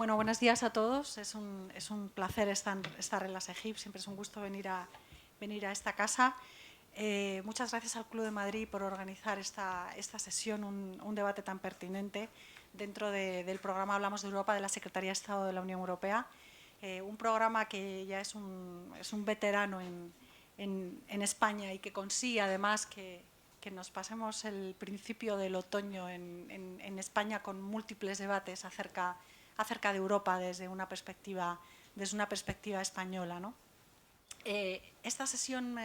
Bueno, buenos días a todos. Es un placer estar en la SEGIP. Siempre es un gusto venir a esta casa. Muchas gracias al Club de Madrid por organizar esta sesión, un debate tan pertinente dentro del programa Hablamos de Europa de la Secretaría de Estado de la Unión Europea. Un programa que ya es un veterano en España y que consigue además que nos pasemos el principio del otoño en España con múltiples debates acerca de Europa desde una perspectiva española, ¿no? Esta sesión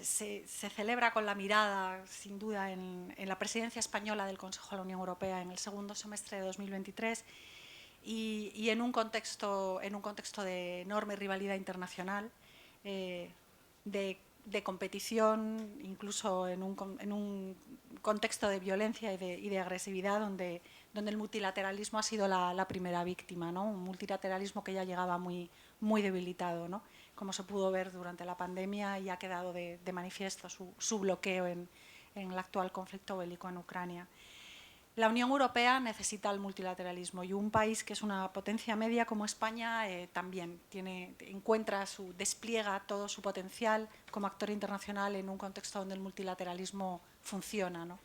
se celebra con la mirada, sin duda, en la presidencia española del Consejo de la Unión Europea en el segundo semestre de 2023 y en un contexto de enorme rivalidad internacional, de competición, incluso en un contexto de violencia y de agresividad donde el multilateralismo ha sido la primera víctima, ¿no? Un multilateralismo que ya llegaba muy debilitado, ¿no? Como se pudo ver durante la pandemia y ha quedado de manifiesto su bloqueo en el actual conflicto bélico en Ucrania. La Unión Europea necesita el multilateralismo y un país que es una potencia media como España también despliega todo su potencial como actor internacional en un contexto donde el multilateralismo funciona, ¿no?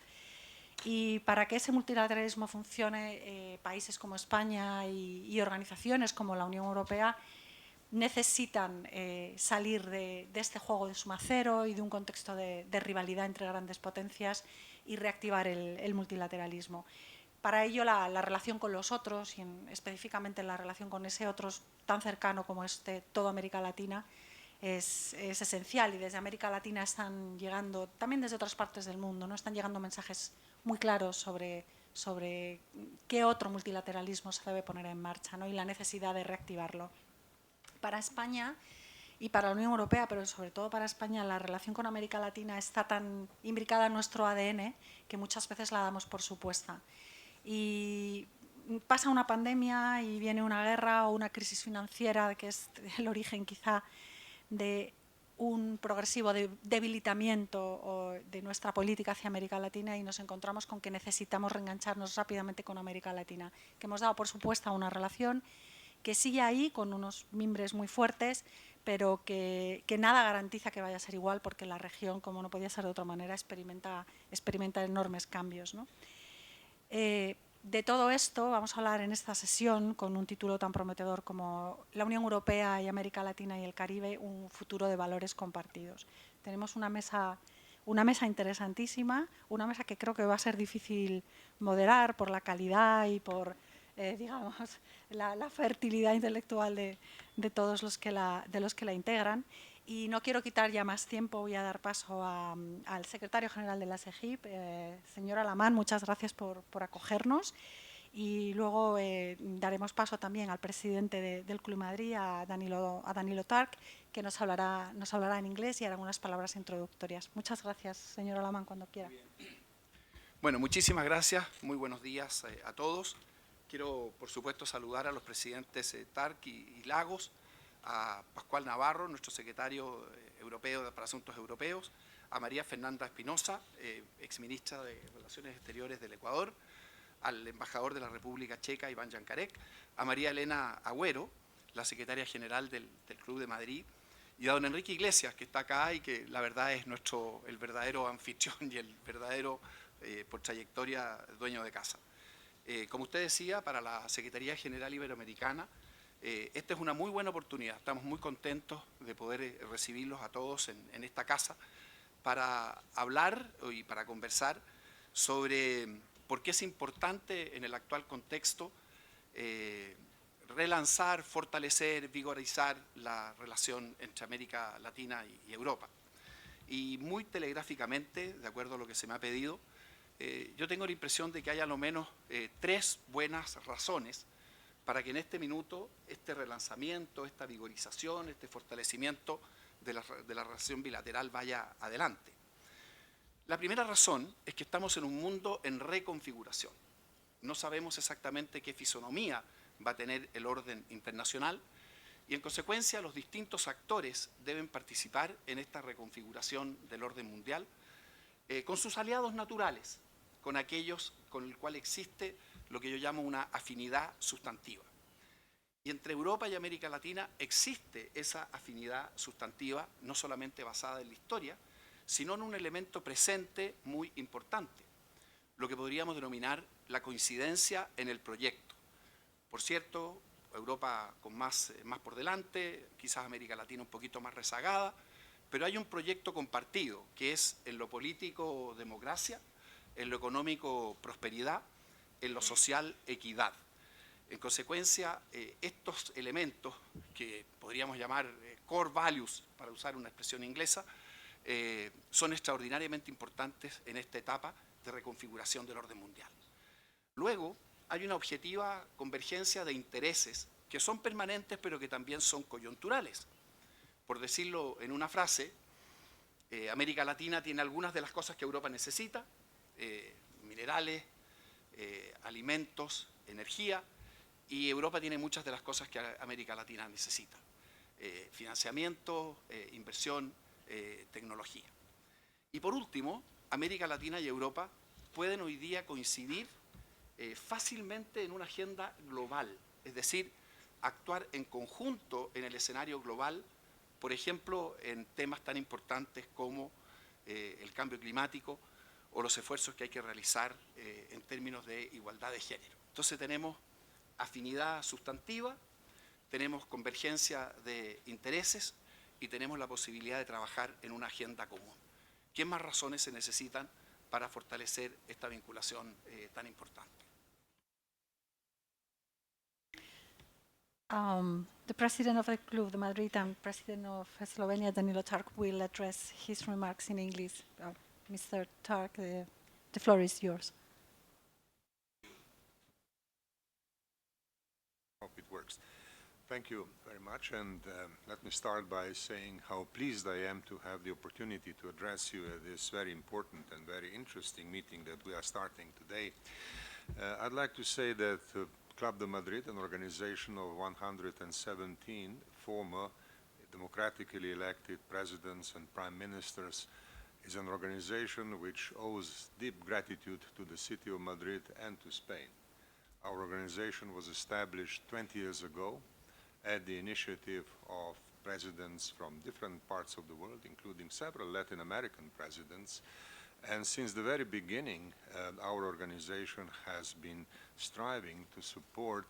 Y para que ese multilateralismo funcione, países como España y organizaciones como la Unión Europea necesitan salir de este juego de suma cero y de un contexto de rivalidad entre grandes potencias y reactivar el multilateralismo. Para ello, la relación con los otros, y específicamente la relación con ese otro tan cercano como toda América Latina, es esencial. Y desde América Latina están llegando, también desde otras partes del mundo, ¿no? Están llegando mensajes muy claros sobre qué otro multilateralismo se debe poner en marcha, ¿no? Y la necesidad de reactivarlo. Para España y para la Unión Europea, pero sobre todo para España, la relación con América Latina está tan imbricada en nuestro ADN que muchas veces la damos por supuesta. Y pasa una pandemia y viene una guerra o una crisis financiera, que es el origen quizá de un progresivo debilitamiento de nuestra política hacia América Latina, y nos encontramos con que necesitamos reengancharnos rápidamente con América Latina, que hemos dado por supuesta una relación que sigue ahí con unos mimbres muy fuertes, pero que nada garantiza que vaya a ser igual, porque la región, como no podía ser de otra manera, experimenta enormes cambios, ¿no? De todo esto vamos a hablar en esta sesión con un título tan prometedor como La Unión Europea y América Latina y el Caribe, un futuro de valores compartidos. Tenemos una mesa interesantísima, una mesa que creo que va a ser difícil moderar por la calidad y por digamos, la fertilidad intelectual de todos los que la integran. Y no quiero quitar ya más tiempo, voy a dar paso al secretario general de la SEGIP, señor Alamán, muchas gracias por acogernos. Y luego daremos paso también al presidente del Club Madrid, a Danilo Tarc, que nos hablará en inglés y hará unas palabras introductorias. Muchas gracias, señor Alamán, cuando quiera. Bueno, muchísimas gracias. Muy buenos días a todos. Quiero, por supuesto, saludar a los presidentes Tarc y Lagos, a Pascual Navarro, nuestro secretario europeo para Asuntos Europeos, a María Fernanda Espinosa, exministra de Relaciones Exteriores del Ecuador, al embajador de la República Checa, Iván Yankarek, a María Elena Agüero, la secretaria general del Club de Madrid, y a don Enrique Iglesias, que está acá y que la verdad es el verdadero anfitrión y el verdadero, por trayectoria, dueño de casa. Como usted decía, para la Secretaría General Iberoamericana, esta es una muy buena oportunidad. Estamos muy contentos de poder recibirlos a todos en esta casa para hablar y para conversar sobre por qué es importante en el actual contexto relanzar, fortalecer, vigorizar la relación entre América Latina y Europa. Y muy telegráficamente, de acuerdo a lo que se me ha pedido, yo tengo la impresión de que hay a lo menos 3 buenas razones para que en este minuto este relanzamiento, esta vigorización, este fortalecimiento de la relación bilateral vaya adelante. La primera razón es que estamos en un mundo en reconfiguración. No sabemos exactamente qué fisonomía va a tener el orden internacional y, en consecuencia, los distintos actores deben participar en esta reconfiguración del orden mundial con sus aliados naturales, con aquellos con el cual existe lo que yo llamo una afinidad sustantiva. Y entre Europa y América Latina existe esa afinidad sustantiva, no solamente basada en la historia, sino en un elemento presente muy importante, lo que podríamos denominar la coincidencia en el proyecto. Por cierto, Europa con más por delante, quizás América Latina un poquito más rezagada, pero hay un proyecto compartido, que es en lo político democracia, en lo económico prosperidad, en lo social equidad. En consecuencia, estos elementos, que podríamos llamar core values, para usar una expresión inglesa, son extraordinariamente importantes en esta etapa de reconfiguración del orden mundial. Luego, hay una objetiva convergencia de intereses que son permanentes, pero que también son coyunturales. Por decirlo en una frase, América Latina tiene algunas de las cosas que Europa necesita, minerales, alimentos, energía, y Europa tiene muchas de las cosas que América Latina necesita. Financiamiento, inversión, tecnología. Y por último, América Latina y Europa pueden hoy día coincidir fácilmente en una agenda global, es decir, actuar en conjunto en el escenario global, por ejemplo, en temas tan importantes como el cambio climático o los esfuerzos que hay que realizar en términos de igualdad de género. Entonces tenemos afinidad sustantiva, tenemos convergencia de intereses y tenemos la posibilidad de trabajar en una agenda común. ¿Qué más razones se necesitan para fortalecer esta vinculación tan importante? The president of the Club de Madrid and president of Slovenia, Danilo Tark, will address his remarks in English. Mr. Tark, the floor is yours. Hope it works. Thank you very much, and let me start by saying how pleased I am to have the opportunity to address you at this very important and very interesting meeting that we are starting today. I'd like to say that Club de Madrid, an organization of 117 former democratically elected presidents and prime ministers, is an organization which owes deep gratitude to the city of Madrid and to Spain. Our organization was established 20 years ago at the initiative of presidents from different parts of the world, including several Latin American presidents. And since the very beginning, our organization has been striving to support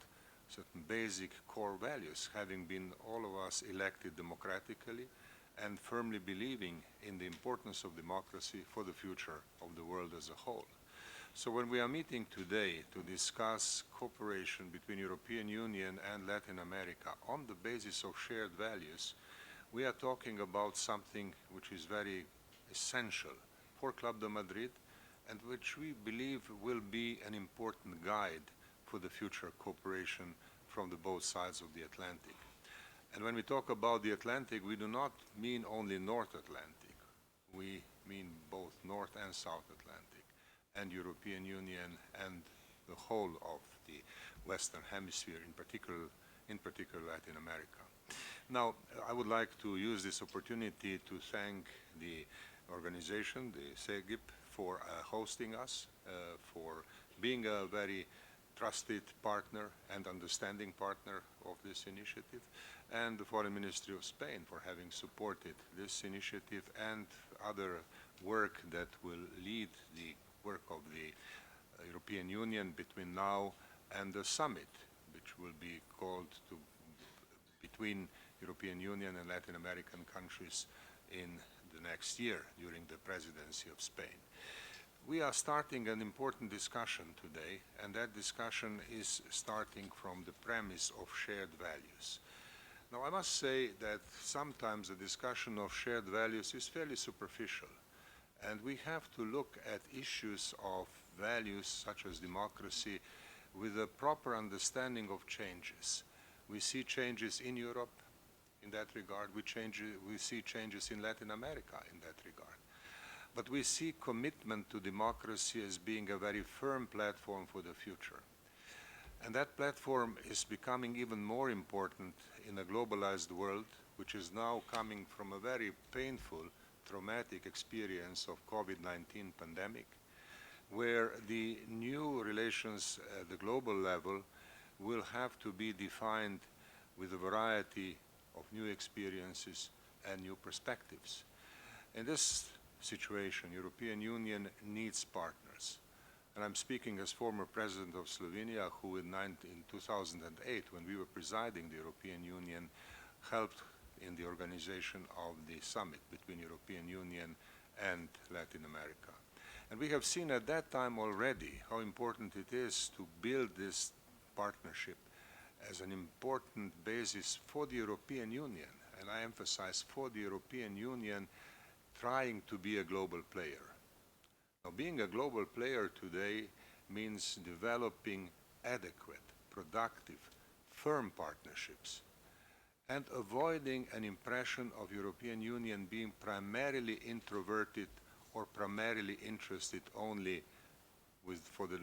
certain basic core values, having been all of us elected democratically and firmly believing in the importance of democracy for the future of the world as a whole. So when we are meeting today to discuss cooperation between European Union and Latin America on the basis of shared values, we are talking about something which is very essential for Club de Madrid and which we believe will be an important guide for the future cooperation from the both sides of the Atlantic. And when we talk about the Atlantic, we do not mean only North Atlantic. We mean both North and South Atlantic, and European Union and the whole of the Western Hemisphere, in particular Latin America. Now, I would like to use this opportunity to thank the organization, the SEGIP, for hosting us, for being a very trusted partner and understanding partner of this initiative, and the Foreign Ministry of Spain for having supported this initiative and other work that will lead the work of the European Union between now and the summit, which will be called between European Union and Latin American countries in the next year during the presidency of Spain. We are starting an important discussion today, and that discussion is starting from the premise of shared values. Now, I must say that sometimes the discussion of shared values is fairly superficial, and we have to look at issues of values such as democracy with a proper understanding of changes. We see changes in Europe in that regard. We see changes in Latin America in that regard. But we see commitment to democracy as being a very firm platform for the future. And that platform is becoming even more important in a globalized world, which is now coming from a very painful, traumatic experience of COVID-19 pandemic, where the new relations at the global level will have to be defined with a variety of new experiences and new perspectives. In this situation, European Union needs partners. And I'm speaking as former president of Slovenia, who in 2008, when we were presiding the European Union, helped in the organization of the summit between European Union and Latin America. And we have seen at that time already how important it is to build this partnership as an important basis for the European Union, and I emphasize for the European Union trying to be a global player. Now, being a global player today means developing adequate, productive, firm partnerships and avoiding an impression of European Union being primarily introverted or primarily interested only for the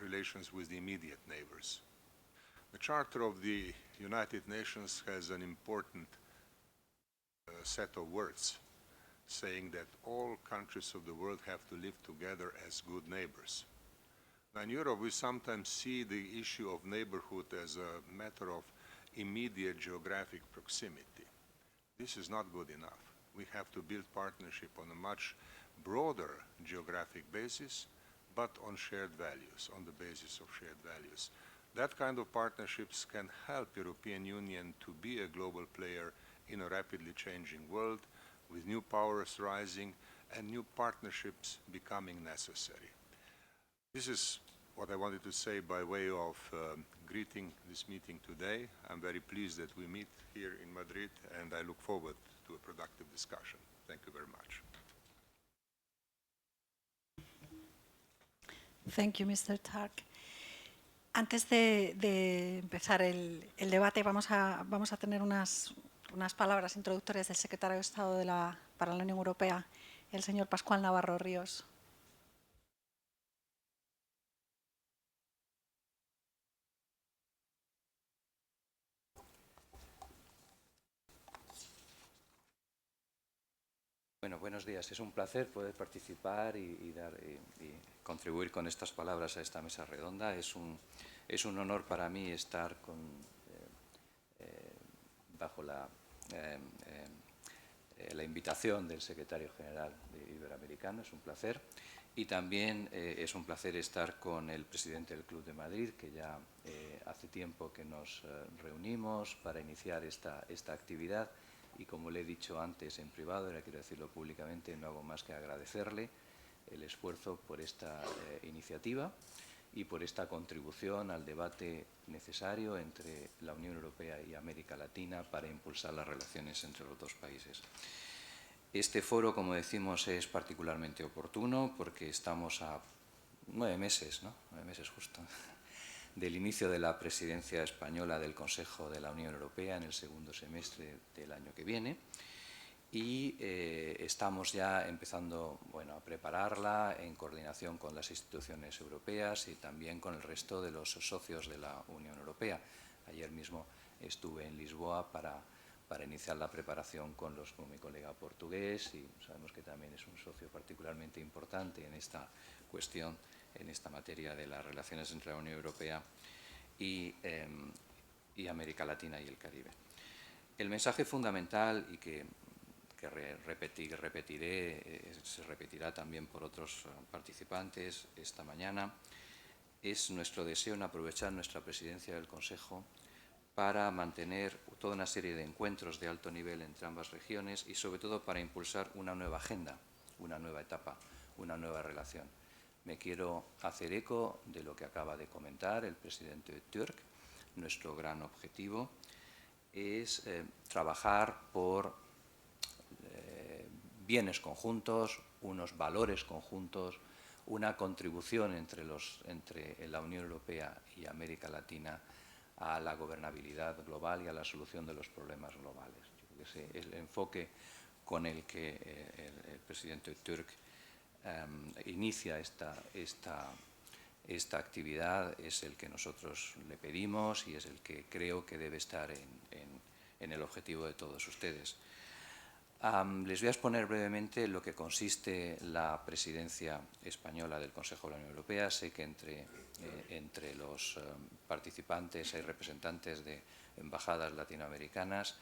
relations with the immediate neighbors. The Charter of the United Nations has an important set of words saying that all countries of the world have to live together as good neighbors. Now, in Europe, we sometimes see the issue of neighborhood as a matter of immediate geographic proximity. This is not good enough. We have to build partnership on a much broader geographic basis, but on shared values, on the basis of shared values. That kind of partnerships can help European Union to be a global player in a rapidly changing world, with new powers rising and new partnerships becoming necessary. This is what I wanted to say by way of greeting this meeting today. I'm very pleased that we meet here in Madrid, and I look forward to a productive discussion. Thank you very much. Thank you, Mr. Tark. Antes de empezar el debate, vamos a tener unas palabras introductorias del secretario de Estado para la Unión Europea, el señor Pascual Navarro Ríos. Bueno, buenos días. Es un placer poder participar y contribuir con estas palabras a esta mesa redonda. Es un honor para mí estar bajo la invitación del secretario general iberoamericano. Es un placer. Y también es un placer estar con el presidente del Club de Madrid, que ya hace tiempo que nos reunimos para iniciar esta actividad. Y como le he dicho antes en privado, ahora quiero decirlo públicamente, no hago más que agradecerle el esfuerzo por esta iniciativa y por esta contribución al debate necesario entre la Unión Europea y América Latina para impulsar las relaciones entre los dos países. Este foro, como decimos, es particularmente oportuno porque estamos a 9 meses, ¿no? 9 meses justo, del inicio de la presidencia española del Consejo de la Unión Europea en el segundo semestre del año que viene y estamos ya empezando a prepararla en coordinación con las instituciones europeas y también con el resto de los socios de la Unión Europea. Ayer mismo estuve en Lisboa para iniciar la preparación con mi colega portugués y sabemos que también es un socio particularmente importante en esta cuestión, en esta materia de las relaciones entre la Unión Europea y América Latina y el Caribe. El mensaje fundamental y que repetiré, se repetirá también por otros participantes esta mañana, es nuestro deseo en aprovechar nuestra presidencia del Consejo para mantener toda una serie de encuentros de alto nivel entre ambas regiones y sobre todo para impulsar una nueva agenda, una nueva etapa, una nueva relación. Me quiero hacer eco de lo que acaba de comentar el presidente Türk. Nuestro gran objetivo es trabajar por bienes conjuntos, unos valores conjuntos, una contribución entre la Unión Europea y América Latina a la gobernabilidad global y a la solución de los problemas globales. Yo creo que el enfoque con el que el presidente Türk inicia esta actividad es el que nosotros le pedimos y es el que creo que debe estar en el objetivo de todos ustedes. Les voy a exponer brevemente lo que consiste la presidencia española del Consejo de la Unión Europea. Sé que entre los participantes hay representantes de embajadas latinoamericanas.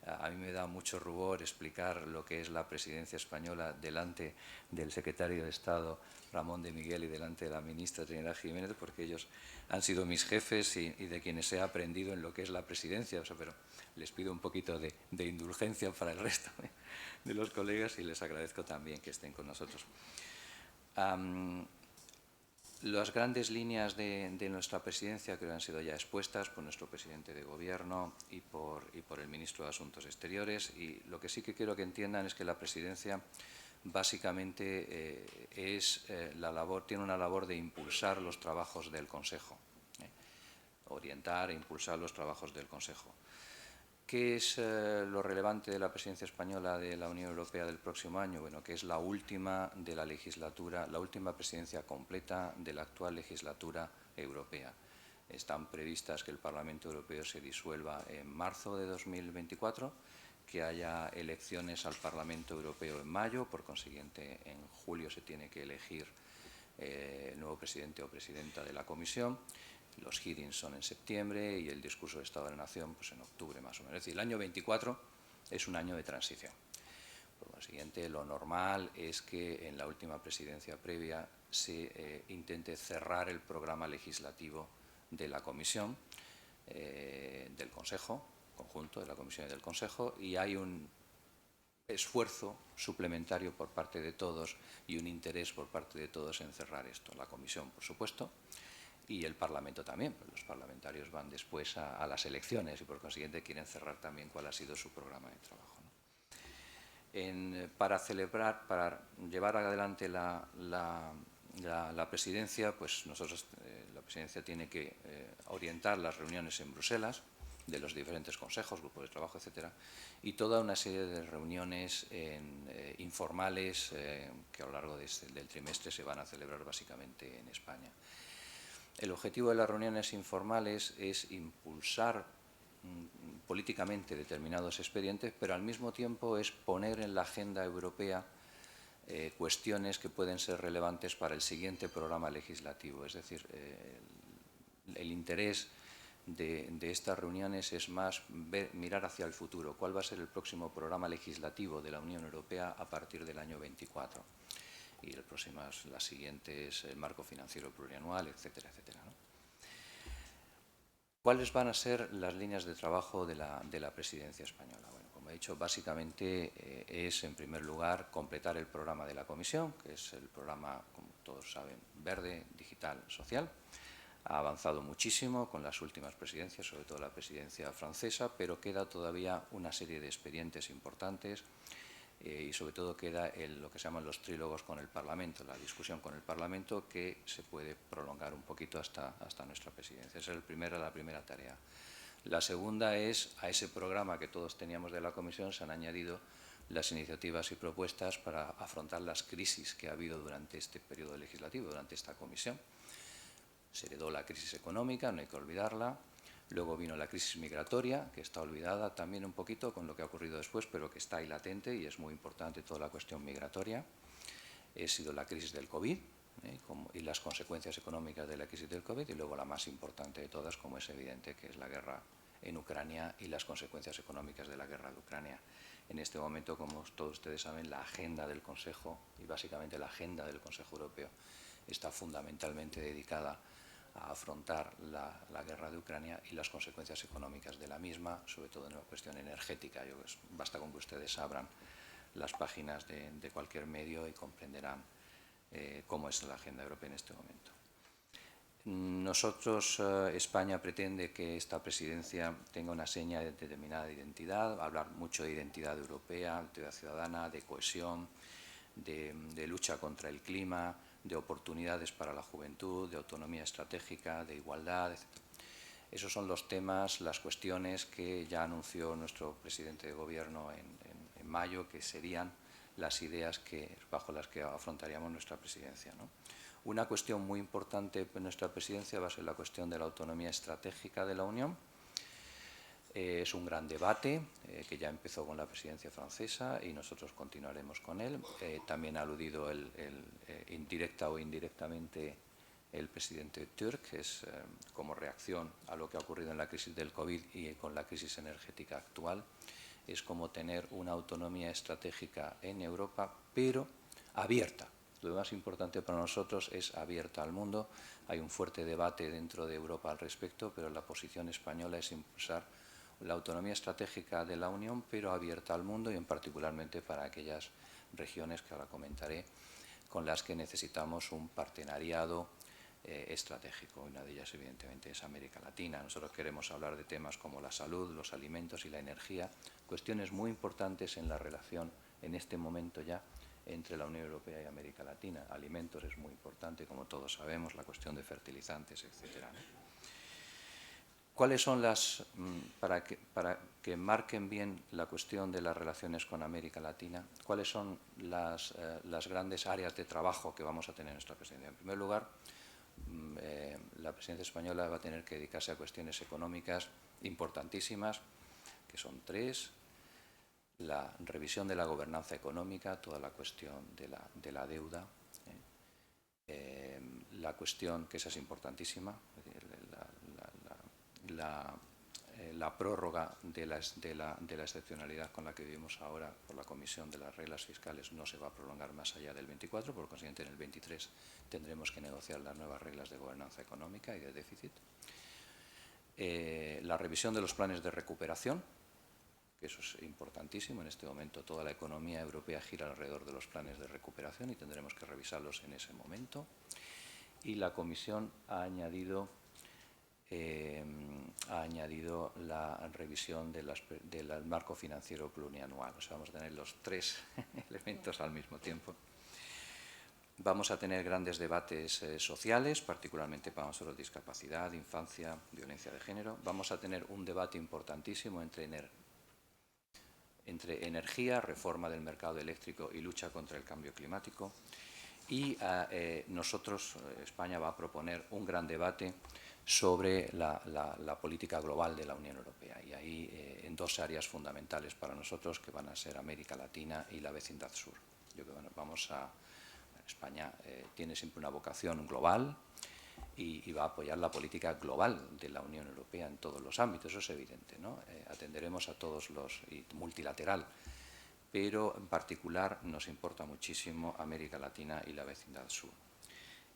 A mí me da mucho rubor explicar lo que es la presidencia española delante del secretario de Estado Ramón de Miguel y delante de la ministra Trinidad Jiménez, porque ellos han sido mis jefes y de quienes he aprendido en lo que es la presidencia. Pero les pido un poquito de indulgencia para el resto de los colegas y les agradezco también que estén con nosotros. Las grandes líneas de nuestra presidencia creo que han sido ya expuestas por nuestro presidente de Gobierno y por el ministro de Asuntos Exteriores, y lo que sí que quiero que entiendan es que la presidencia básicamente tiene una labor de impulsar los trabajos del Consejo, orientar e impulsar los trabajos del Consejo. ¿Qué es lo relevante de la presidencia española de la Unión Europea del próximo año? Bueno, que es la última de la legislatura, la última presidencia completa de la actual legislatura europea. Están previstas que el Parlamento Europeo se disuelva en marzo de 2024, que haya elecciones al Parlamento Europeo en mayo, por consiguiente en julio se tiene que elegir el nuevo presidente o presidenta de la Comisión. Los hearings son en septiembre y el discurso de Estado de la Nación pues en octubre más o menos. Es decir, el año 24 es un año de transición. Por consiguiente, lo normal es que en la última presidencia previa se intente cerrar el programa legislativo de la Comisión, del Consejo, conjunto de la Comisión y del Consejo, y hay un esfuerzo suplementario por parte de todos y un interés por parte de todos en cerrar esto. La Comisión, por supuesto, y el Parlamento también, pues los parlamentarios van después a las elecciones y por consiguiente quieren cerrar también cuál ha sido su programa de trabajo, ¿no? Para llevar adelante la presidencia, pues nosotros, la presidencia tiene que orientar las reuniones en Bruselas de los diferentes consejos, grupos de trabajo, etcétera, y toda una serie de reuniones informales que a lo largo del trimestre se van a celebrar básicamente en España. El objetivo de las reuniones informales es impulsar políticamente determinados expedientes, pero al mismo tiempo es poner en la agenda europea cuestiones que pueden ser relevantes para el siguiente programa legislativo. Es decir, el interés de estas reuniones es más mirar hacia el futuro. ¿Cuál va a ser el próximo programa legislativo de la Unión Europea a partir del año 24? Y las siguientes, el marco financiero plurianual, etcétera, etcétera, ¿no? ¿Cuáles van a ser las líneas de trabajo de la presidencia española? Bueno, como he dicho, básicamente es, en primer lugar, completar el programa de la Comisión, que es el programa, como todos saben, verde, digital, social. Ha avanzado muchísimo con las últimas presidencias, sobre todo la presidencia francesa, pero queda todavía una serie de expedientes importantes. Y sobre todo queda lo que se llaman los trílogos con el Parlamento, la discusión con el Parlamento, que se puede prolongar un poquito hasta nuestra presidencia. Esa es la primera tarea. La segunda es, a ese programa que todos teníamos de la Comisión se han añadido las iniciativas y propuestas para afrontar las crisis que ha habido durante este periodo legislativo, durante esta Comisión. Se heredó la crisis económica, no hay que olvidarla. Luego vino la crisis migratoria, que está olvidada también un poquito con lo que ha ocurrido después, pero que está ahí latente y es muy importante toda la cuestión migratoria. Ha sido la crisis del COVID y las consecuencias económicas de la crisis del COVID, y luego la más importante de todas, como es evidente, que es la guerra en Ucrania y las consecuencias económicas de la guerra de Ucrania. En este momento, como todos ustedes saben, la agenda del Consejo, y básicamente la agenda del Consejo Europeo, está fundamentalmente dedicada a afrontar la guerra de Ucrania y las consecuencias económicas de la misma, sobre todo en la cuestión energética. Basta con que ustedes abran las páginas de cualquier medio y comprenderán cómo es la agenda europea en este momento. Nosotros, España pretende que esta presidencia tenga una seña de determinada identidad, hablar mucho de identidad europea, de ciudadana, de cohesión, de lucha contra el clima, de oportunidades para la juventud, de autonomía estratégica, de igualdad, etc. Esos son los temas, las cuestiones que ya anunció nuestro presidente de Gobierno en mayo, que serían las ideas bajo las que afrontaríamos nuestra presidencia, ¿no? Una cuestión muy importante en nuestra presidencia va a ser la cuestión de la autonomía estratégica de la Unión. Es un gran debate que ya empezó con la presidencia francesa y nosotros continuaremos con él. También ha aludido indirecta o indirectamente el presidente Turk, es como reacción a lo que ha ocurrido en la crisis del COVID y con la crisis energética actual, es como tener una autonomía estratégica en Europa, pero abierta. Lo más importante para nosotros es abierta al mundo. Hay un fuerte debate dentro de Europa al respecto, pero la posición española es impulsar la autonomía estratégica de la Unión, pero abierta al mundo y en particularmente para aquellas regiones que ahora comentaré, con las que necesitamos un partenariado estratégico. Una de ellas, evidentemente, es América Latina. Nosotros queremos hablar de temas como la salud, los alimentos y la energía, cuestiones muy importantes en la relación, en este momento ya, entre la Unión Europea y América Latina. Alimentos es muy importante, como todos sabemos, la cuestión de fertilizantes, etcétera, ¿no? ¿Cuáles son para que marquen bien la cuestión de las relaciones con América Latina, cuáles son las grandes áreas de trabajo que vamos a tener en nuestra presidencia? En primer lugar, la presidencia española va a tener que dedicarse a cuestiones económicas importantísimas, que son tres: la revisión de la gobernanza económica, toda la cuestión de la deuda, la cuestión, que esa es importantísima, la prórroga de la excepcionalidad con la que vivimos ahora por la Comisión de las Reglas Fiscales no se va a prolongar más allá del 24, por consiguiente en el 23 tendremos que negociar las nuevas reglas de gobernanza económica y de déficit. La revisión de los planes de recuperación, que eso es importantísimo. En este momento toda la economía europea gira alrededor de los planes de recuperación y tendremos que revisarlos en ese momento. Y la Comisión ha añadido la revisión del marco financiero plurianual. O sea, vamos a tener los tres elementos al mismo tiempo. Vamos a tener grandes debates sociales, particularmente para nosotros discapacidad, infancia, violencia de género. Vamos a tener un debate importantísimo entre energía, reforma del mercado eléctrico y lucha contra el cambio climático. Y nosotros, España, va a proponer un gran debate sobre la política global de la Unión Europea. Y ahí en dos áreas fundamentales para nosotros, que van a ser América Latina y la vecindad sur. Yo creo que España tiene siempre una vocación global y va a apoyar la política global de la Unión Europea en todos los ámbitos, eso es evidente, ¿no? Atenderemos a todos y multilateral, pero en particular nos importa muchísimo América Latina y la vecindad sur.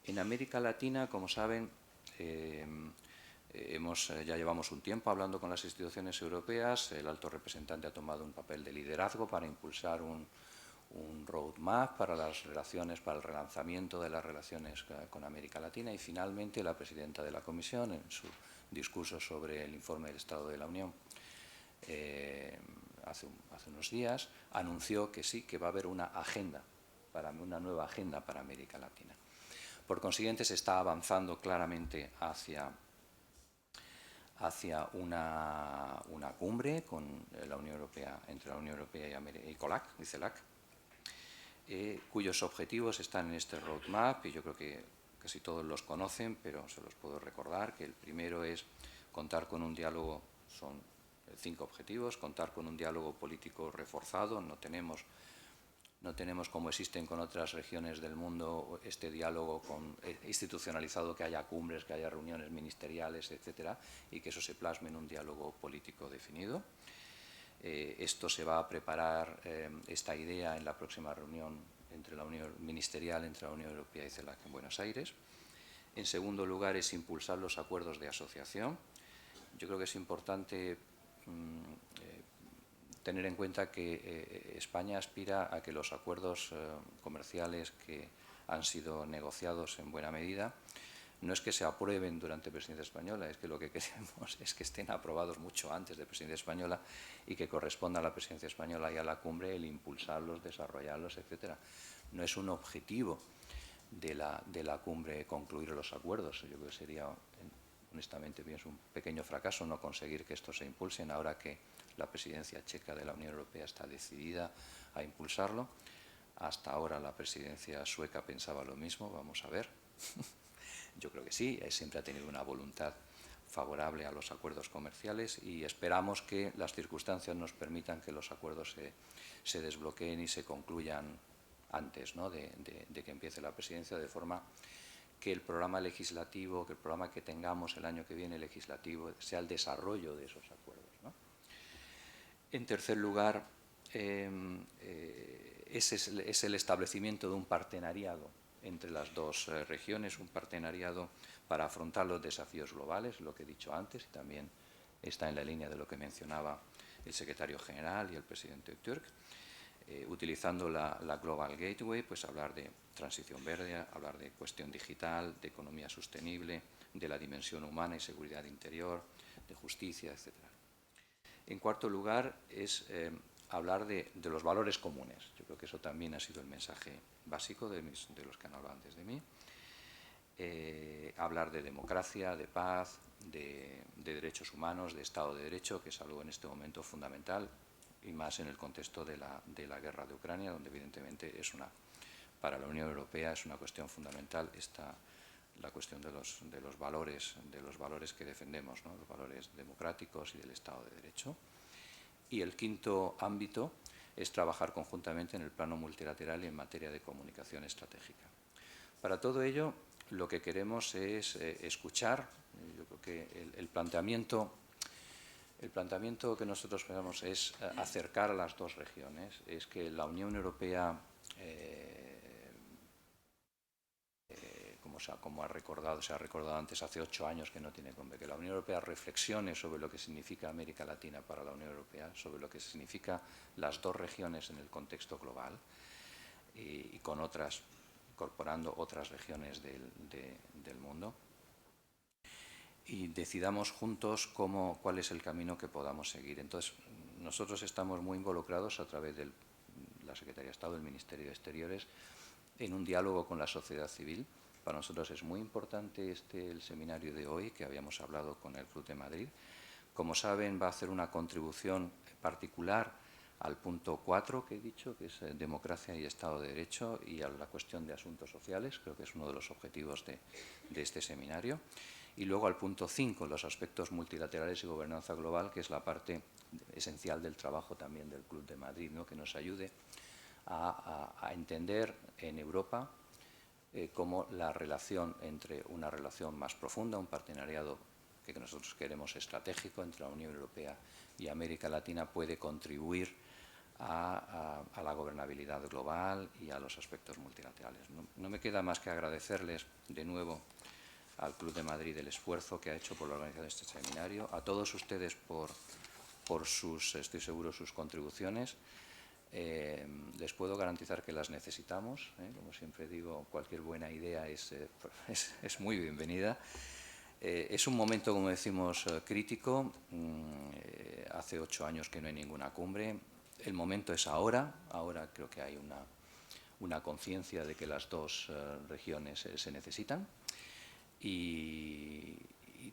En América Latina, como saben, ya llevamos un tiempo hablando con las instituciones europeas. El alto representante ha tomado un papel de liderazgo para impulsar un roadmap para las relaciones, para el relanzamiento de las relaciones con América Latina, y finalmente la presidenta de la Comisión, en su discurso sobre el informe del Estado de la Unión hace unos días, anunció que sí, que va a haber una nueva agenda para América Latina. Por consiguiente, se está avanzando claramente hacia una cumbre con la Unión Europea, entre la Unión Europea y CELAC, cuyos objetivos están en este roadmap, y yo creo que casi todos los conocen, pero se los puedo recordar, que el primero es contar con un diálogo, son 5 objetivos: contar con un diálogo político reforzado. No tenemos, como existen con otras regiones del mundo, este diálogo institucionalizado, que haya cumbres, que haya reuniones ministeriales, etcétera, y que eso se plasme en un diálogo político definido. Esto se va a preparar, esta idea, en la próxima reunión ministerial entre la Unión Europea y CELAC en Buenos Aires. En segundo lugar, es impulsar los acuerdos de asociación. Yo creo que es importante tener en cuenta que España aspira a que los acuerdos comerciales que han sido negociados en buena medida no es que se aprueben durante la presidencia española, es que lo que queremos es que estén aprobados mucho antes de la presidencia española y que corresponda a la presidencia española y a la cumbre el impulsarlos, desarrollarlos, etcétera. No es un objetivo de la cumbre concluir los acuerdos. Yo creo que sería, honestamente, pienso, un pequeño fracaso no conseguir que estos se impulsen, ahora que la presidencia checa de la Unión Europea está decidida a impulsarlo. Hasta ahora la presidencia sueca pensaba lo mismo, vamos a ver. Yo creo que sí, siempre ha tenido una voluntad favorable a los acuerdos comerciales y esperamos que las circunstancias nos permitan que los acuerdos se desbloqueen y se concluyan antes, ¿no?, de que empiece la presidencia, de forma que el programa legislativo, que el programa que tengamos el año que viene legislativo, sea el desarrollo de esos acuerdos, ¿no? En tercer lugar, es el establecimiento de un partenariado entre las dos regiones, un partenariado para afrontar los desafíos globales, lo que he dicho antes, y también está en la línea de lo que mencionaba el secretario general y el presidente Türk. Utilizando la Global Gateway, pues hablar de transición verde, hablar de cuestión digital, de economía sostenible, de la dimensión humana y seguridad interior, de justicia, etc. En cuarto lugar, es hablar de los valores comunes. Yo creo que eso también ha sido el mensaje básico de los que han hablado antes de mí. Hablar de democracia, de paz, de derechos humanos, de Estado de Derecho, que es algo en este momento fundamental, y más en el contexto de la guerra de Ucrania, donde evidentemente para la Unión Europea es una cuestión fundamental la cuestión de los valores que defendemos, ¿no?, los valores democráticos y del Estado de Derecho. Y el quinto ámbito es trabajar conjuntamente en el plano multilateral y en materia de comunicación estratégica. Para todo ello, lo que queremos es escuchar. Yo creo que el planteamiento que nosotros pensamos es acercar a las dos regiones, es que la Unión Europea, como se ha recordado antes, hace 8 años que no tiene que la Unión Europea reflexione sobre lo que significa América Latina para la Unión Europea, sobre lo que significa las dos regiones en el contexto global y con otras, incorporando otras regiones del mundo. Y decidamos juntos cuál es el camino que podamos seguir. Entonces, nosotros estamos muy involucrados a través de la Secretaría de Estado, del Ministerio de Exteriores, en un diálogo con la sociedad civil. Para nosotros es muy importante el seminario de hoy, que habíamos hablado con el Club de Madrid. Como saben, va a hacer una contribución particular al punto 4 que he dicho, que es democracia y Estado de Derecho, y a la cuestión de asuntos sociales. Creo que es uno de los objetivos de este seminario. Y luego al punto 5, los aspectos multilaterales y gobernanza global, que es la parte esencial del trabajo también del Club de Madrid, ¿no?, que nos ayude a entender en Europa cómo la relación entre una relación más profunda, un partenariado que nosotros queremos estratégico entre la Unión Europea y América Latina, puede contribuir a la gobernabilidad global y a los aspectos multilaterales. No me queda más que agradecerles de nuevo al Club de Madrid el esfuerzo que ha hecho por la organización de este seminario, a todos ustedes por sus, estoy seguro, sus contribuciones. Les puedo garantizar que las necesitamos. Como siempre digo, cualquier buena idea es muy bienvenida. Es un momento, como decimos, crítico. Hace 8 años que no hay ninguna cumbre. El momento es ahora. Ahora creo que hay una conciencia de que las dos regiones se necesitan. Y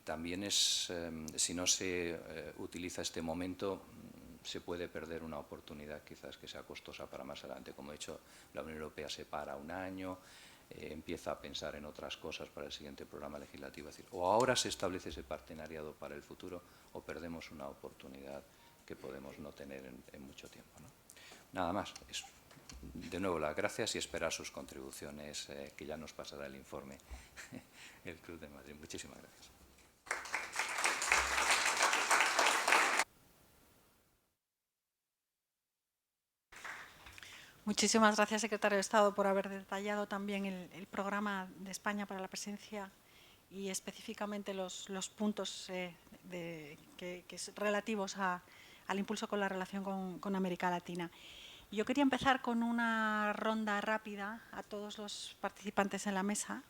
también si no se utiliza este momento, se puede perder una oportunidad quizás que sea costosa para más adelante. Como he dicho, la Unión Europea se para un año, empieza a pensar en otras cosas para el siguiente programa legislativo. Es decir, o ahora se establece ese partenariado para el futuro o perdemos una oportunidad que podemos no tener en mucho tiempo, ¿no? Nada más. De nuevo, las gracias y esperar sus contribuciones, que ya nos pasará el informe el Club de Madrid. Muchísimas gracias. Muchísimas gracias, secretario de Estado, por haber detallado también el programa de España para la presidencia y específicamente los puntos relativos al impulso con la relación con América Latina. Yo quería empezar con una ronda rápida a todos los participantes en la mesa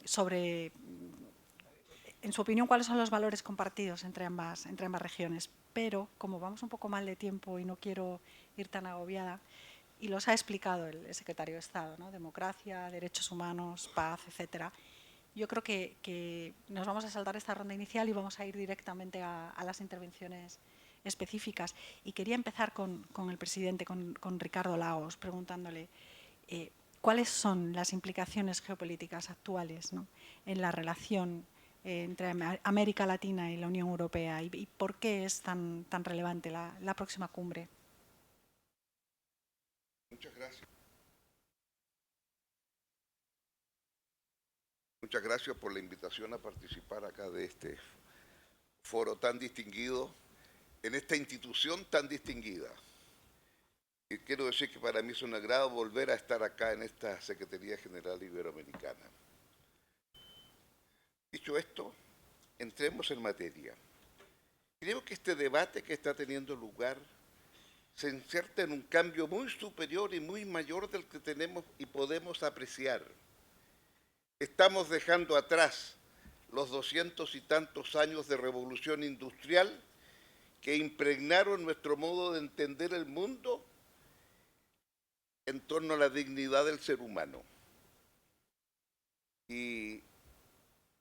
sobre, en su opinión, cuáles son los valores compartidos entre ambas regiones. Pero, como vamos un poco mal de tiempo y no quiero ir tan agobiada, y los ha explicado el secretario de Estado, ¿no?, democracia, derechos humanos, paz, etcétera. Yo creo que nos vamos a saltar esta ronda inicial y vamos a ir directamente a las intervenciones específicas. Y quería empezar con el presidente, con Ricardo Lagos, preguntándole cuáles son las implicaciones geopolíticas actuales, ¿no?, en la relación entre América Latina y la Unión Europea, y por qué es tan relevante la próxima cumbre. Muchas gracias. Muchas gracias por la invitación a participar acá de este foro tan distinguido, en esta institución tan distinguida. Y quiero decir que para mí es un agrado volver a estar acá en esta Secretaría General Iberoamericana. Dicho esto, entremos en materia. Creo que este debate que está teniendo lugar se inserta en un cambio muy superior y muy mayor del que tenemos y podemos apreciar. Estamos dejando atrás los 200 y tantos años de revolución industrial que impregnaron nuestro modo de entender el mundo en torno a la dignidad del ser humano. Y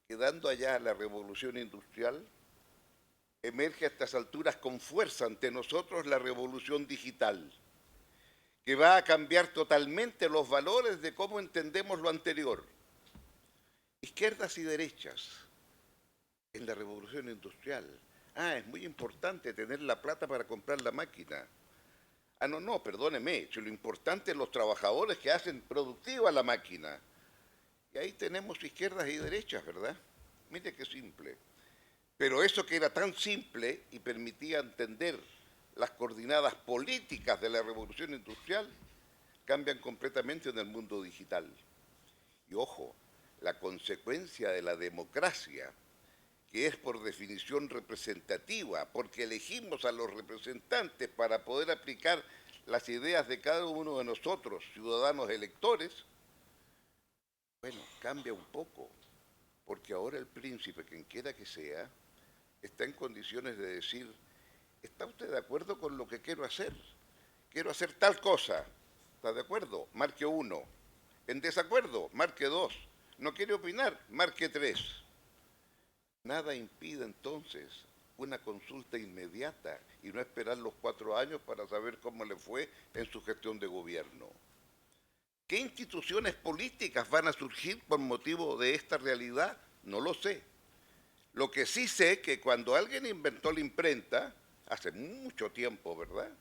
quedando allá la revolución industrial, emerge a estas alturas con fuerza ante nosotros la revolución digital, que va a cambiar totalmente los valores de cómo entendemos lo anterior. Izquierdas y derechas en la revolución industrial. Es muy importante tener la plata para comprar la máquina. No, perdóneme, si lo importante es los trabajadores que hacen productiva la máquina. Y ahí tenemos izquierdas y derechas, ¿verdad? Mire qué simple. Pero eso que era tan simple y permitía entender las coordenadas políticas de la revolución industrial, cambian completamente en el mundo digital. Y ojo, la consecuencia de la democracia, que es por definición representativa, porque elegimos a los representantes para poder aplicar las ideas de cada uno de nosotros, ciudadanos electores, bueno, cambia un poco, porque ahora el príncipe, quien quiera que sea, está en condiciones de decir, ¿está usted de acuerdo con lo que quiero hacer? Quiero hacer tal cosa. ¿Está de acuerdo? Marque 1. En desacuerdo, marque 2. No quiere opinar, marque 3. Nada impide entonces una consulta inmediata y no esperar los 4 años para saber cómo le fue en su gestión de gobierno. ¿Qué instituciones políticas van a surgir por motivo de esta realidad? No lo sé. Lo que sí sé es que cuando alguien inventó la imprenta, hace mucho tiempo, ¿verdad?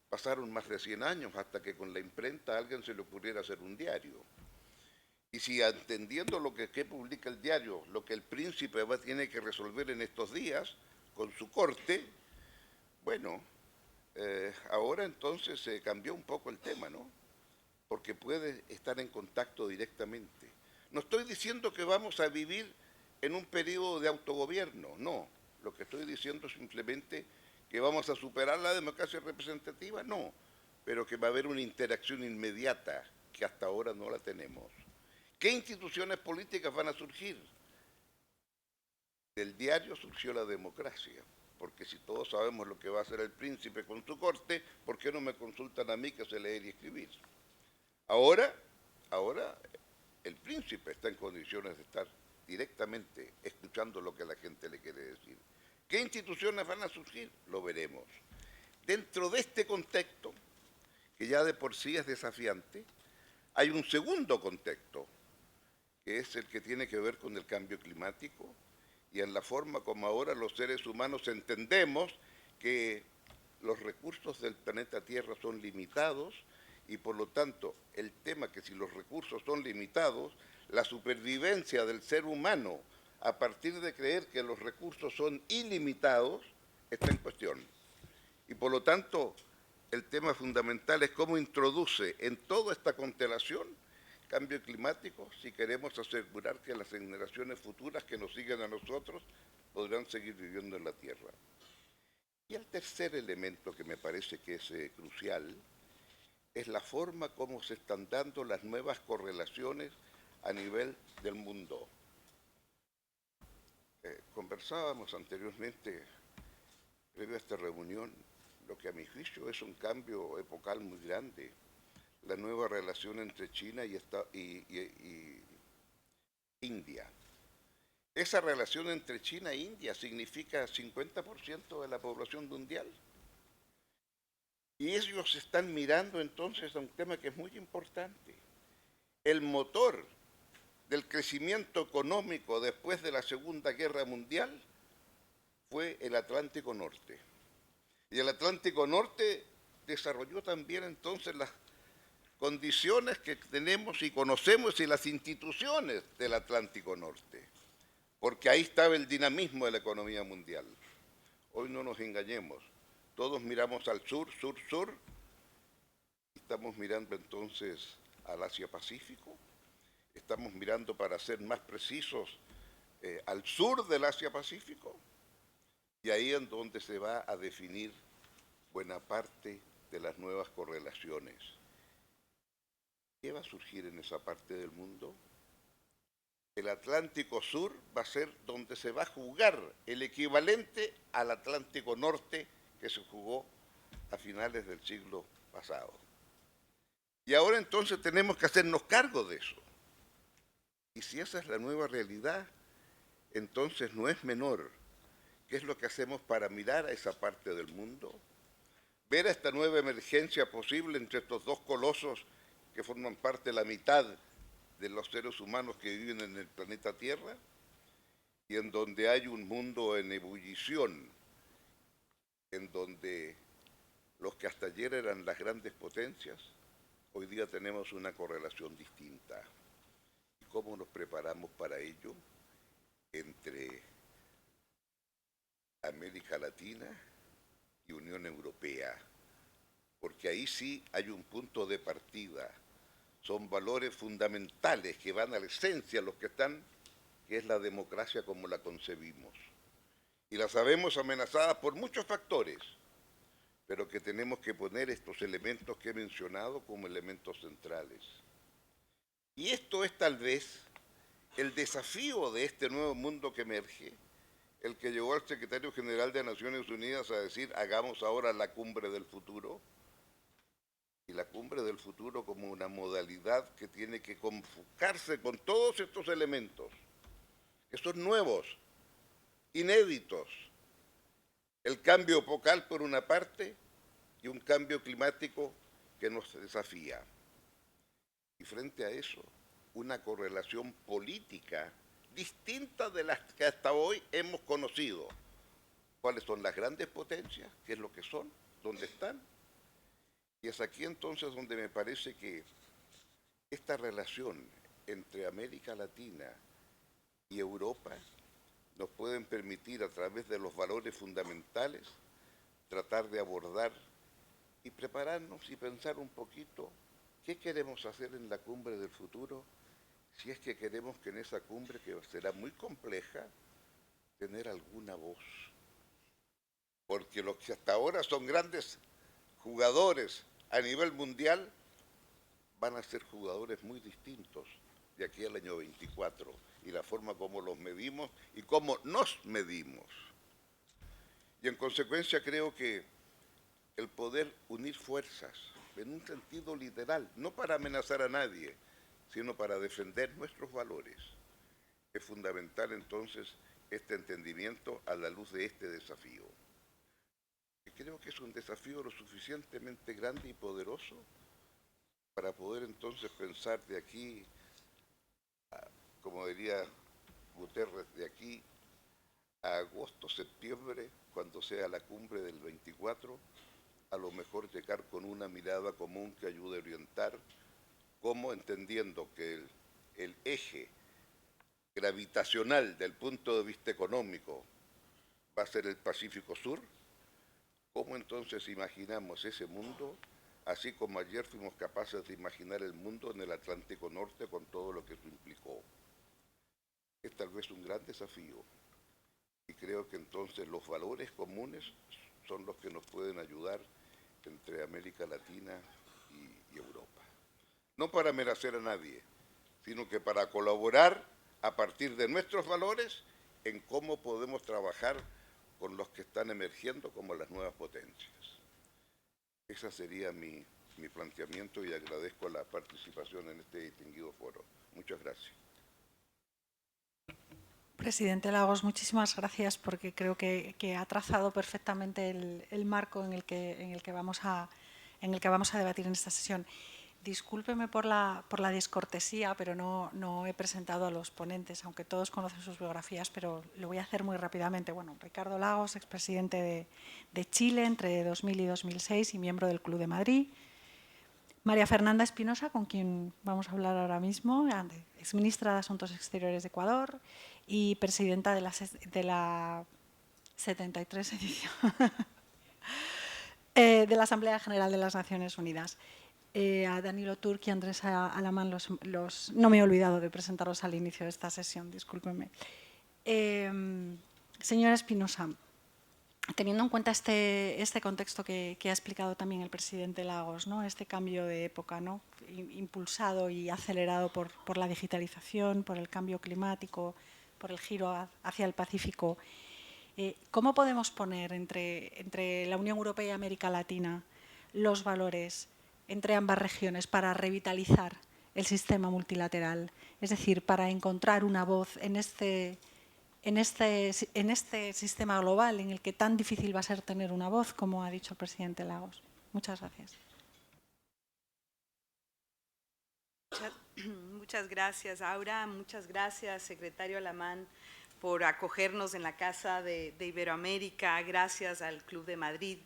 Pasaron más de 100 años hasta que con la imprenta a alguien se le ocurriera hacer un diario. Y si entendiendo lo que publica el diario, lo que el príncipe tiene que resolver en estos días con su corte, bueno, ahora entonces se cambió un poco el tema, ¿no? Porque puede estar en contacto directamente. No estoy diciendo que vamos a vivir en un periodo de autogobierno, no. Lo que estoy diciendo es simplemente que vamos a superar la democracia representativa, no. Pero que va a haber una interacción inmediata que hasta ahora no la tenemos. ¿Qué instituciones políticas van a surgir? Del diario surgió la democracia, porque si todos sabemos lo que va a hacer el príncipe con su corte, ¿por qué no me consultan a mí que sé leer y escribir? Ahora el príncipe está en condiciones de estar directamente escuchando lo que la gente le quiere decir. ¿Qué instituciones van a surgir? Lo veremos. Dentro de este contexto, que ya de por sí es desafiante, hay un segundo contexto, que es el que tiene que ver con el cambio climático y en la forma como ahora los seres humanos entendemos que los recursos del planeta Tierra son limitados y por lo tanto el tema que si los recursos son limitados, la supervivencia del ser humano a partir de creer que los recursos son ilimitados está en cuestión. Y por lo tanto el tema fundamental es cómo introduce en toda esta constelación cambio climático si queremos asegurar que las generaciones futuras que nos siguen a nosotros podrán seguir viviendo en la Tierra. Y el tercer elemento que me parece que es crucial es la forma como se están dando las nuevas correlaciones a nivel del mundo. Conversábamos anteriormente, previo a esta reunión, lo que a mi juicio es un cambio epocal muy grande, la nueva relación entre China y India. Esa relación entre China e India significa 50% de la población mundial. Y ellos están mirando entonces a un tema que es muy importante. El motor del crecimiento económico después de la Segunda Guerra Mundial fue el Atlántico Norte. Y el Atlántico Norte desarrolló también entonces las condiciones que tenemos y conocemos y las instituciones del Atlántico Norte, porque ahí estaba el dinamismo de la economía mundial. Hoy no nos engañemos, todos miramos al sur, sur, sur, estamos mirando entonces al Asia-Pacífico, estamos mirando, para ser más precisos, al sur del Asia-Pacífico, y ahí es donde se va a definir buena parte de las nuevas correlaciones. ¿Qué va a surgir en esa parte del mundo? El Atlántico Sur va a ser donde se va a jugar el equivalente al Atlántico Norte que se jugó a finales del siglo pasado. Y ahora entonces tenemos que hacernos cargo de eso. Y si esa es la nueva realidad, entonces no es menor. ¿Qué es lo que hacemos para mirar a esa parte del mundo? Ver a esta nueva emergencia posible entre estos dos colosos que forman parte de la mitad de los seres humanos que viven en el planeta Tierra, y en donde hay un mundo en ebullición, en donde los que hasta ayer eran las grandes potencias, hoy día tenemos una correlación distinta. ¿Y cómo nos preparamos para ello? Entre América Latina y Unión Europea, porque ahí sí hay un punto de partida. Son valores fundamentales que van a la esencia de los que están, que es la democracia como la concebimos. Y la sabemos amenazada por muchos factores, pero que tenemos que poner estos elementos que he mencionado como elementos centrales. Y esto es tal vez el desafío de este nuevo mundo que emerge, el que llevó al secretario general de Naciones Unidas a decir, hagamos ahora la cumbre del futuro, y la cumbre del futuro como una modalidad que tiene que conjugarse con todos estos elementos, que son nuevos, inéditos. El cambio epocal por una parte y un cambio climático que nos desafía. Y frente a eso, una correlación política distinta de las que hasta hoy hemos conocido. ¿Cuáles son las grandes potencias? ¿Qué es lo que son? ¿Dónde están? Y es aquí entonces donde me parece que esta relación entre América Latina y Europa nos pueden permitir, a través de los valores fundamentales, tratar de abordar y prepararnos y pensar un poquito qué queremos hacer en la cumbre del futuro, si es que queremos que en esa cumbre, que será muy compleja, tener alguna voz. Porque los que hasta ahora son grandes jugadores a nivel mundial van a ser jugadores muy distintos de aquí al año 24, y la forma como los medimos y cómo nos medimos. Y en consecuencia creo que el poder unir fuerzas, en un sentido literal, no para amenazar a nadie, sino para defender nuestros valores, es fundamental entonces este entendimiento a la luz de este desafío. Creo que es un desafío lo suficientemente grande y poderoso para poder entonces pensar de aquí, como diría Guterres, de aquí a agosto, septiembre, cuando sea la cumbre del 24, a lo mejor llegar con una mirada común que ayude a orientar, como entendiendo que el eje gravitacional del punto de vista económico va a ser el Pacífico Sur. ¿Cómo entonces imaginamos ese mundo, así como ayer fuimos capaces de imaginar el mundo en el Atlántico Norte con todo lo que eso implicó? Es tal vez un gran desafío, y creo que entonces los valores comunes son los que nos pueden ayudar entre América Latina y Europa. No para amenazar a nadie, sino que para colaborar a partir de nuestros valores en cómo podemos trabajar con los que están emergiendo como las nuevas potencias. Ese sería mi planteamiento, y agradezco la participación en este distinguido foro. Muchas gracias. Presidente Lagos, muchísimas gracias, porque creo que ha trazado perfectamente el marco en el que vamos a debatir en esta sesión. discúlpeme por la descortesía, pero no he presentado a los ponentes, aunque todos conocen sus biografías, pero lo voy a hacer muy rápidamente. Bueno, Ricardo Lagos, expresidente de Chile entre 2000 y 2006 y miembro del Club de Madrid. María Fernanda Espinosa, con quien vamos a hablar ahora mismo, exministra de Asuntos Exteriores de Ecuador y presidenta de la 73 edición de la Asamblea General de las Naciones Unidas. A Danilo Turk y Andrés Alamán no me he olvidado de presentarlos al inicio de esta sesión, discúlpenme. Señora Espinosa, teniendo en cuenta este contexto que ha explicado también el presidente Lagos, ¿no? Este cambio de época, ¿no? Impulsado y acelerado por la digitalización, por el cambio climático, por el giro hacia el Pacífico, ¿cómo podemos poner entre la Unión Europea y América Latina los valores entre ambas regiones para revitalizar el sistema multilateral? Es decir, para encontrar una voz en este sistema global en el que tan difícil va a ser tener una voz, como ha dicho el presidente Lagos. Muchas gracias. Muchas gracias, Aura. Muchas gracias, secretario Alamán, por acogernos en la Casa de Iberoamérica. Gracias al Club de Madrid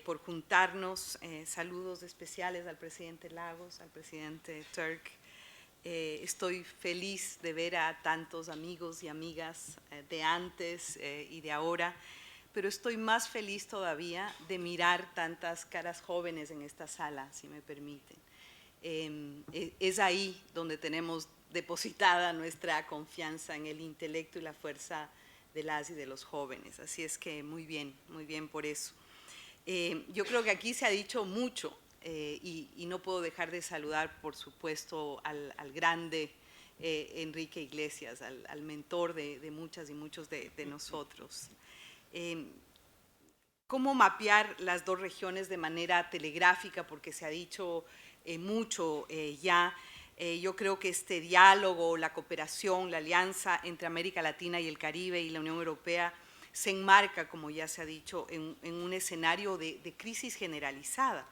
por juntarnos. Saludos especiales al presidente Lagos, al presidente Turk. Estoy feliz de ver a tantos amigos y amigas de antes y de ahora, pero estoy más feliz todavía de mirar tantas caras jóvenes en esta sala, si me permiten. Es ahí donde tenemos depositada nuestra confianza en el intelecto y la fuerza de las y de los jóvenes. Así es que muy bien por eso. Yo creo que aquí se ha dicho mucho y no puedo dejar de saludar, por supuesto, al grande Enrique Iglesias, al mentor de muchas y muchos de nosotros. ¿Cómo mapear las dos regiones de manera telegráfica? Porque se ha dicho mucho ya. Yo creo que este diálogo, la cooperación, la alianza entre América Latina y el Caribe y la Unión Europea se enmarca, como ya se ha dicho, en un escenario de crisis generalizada,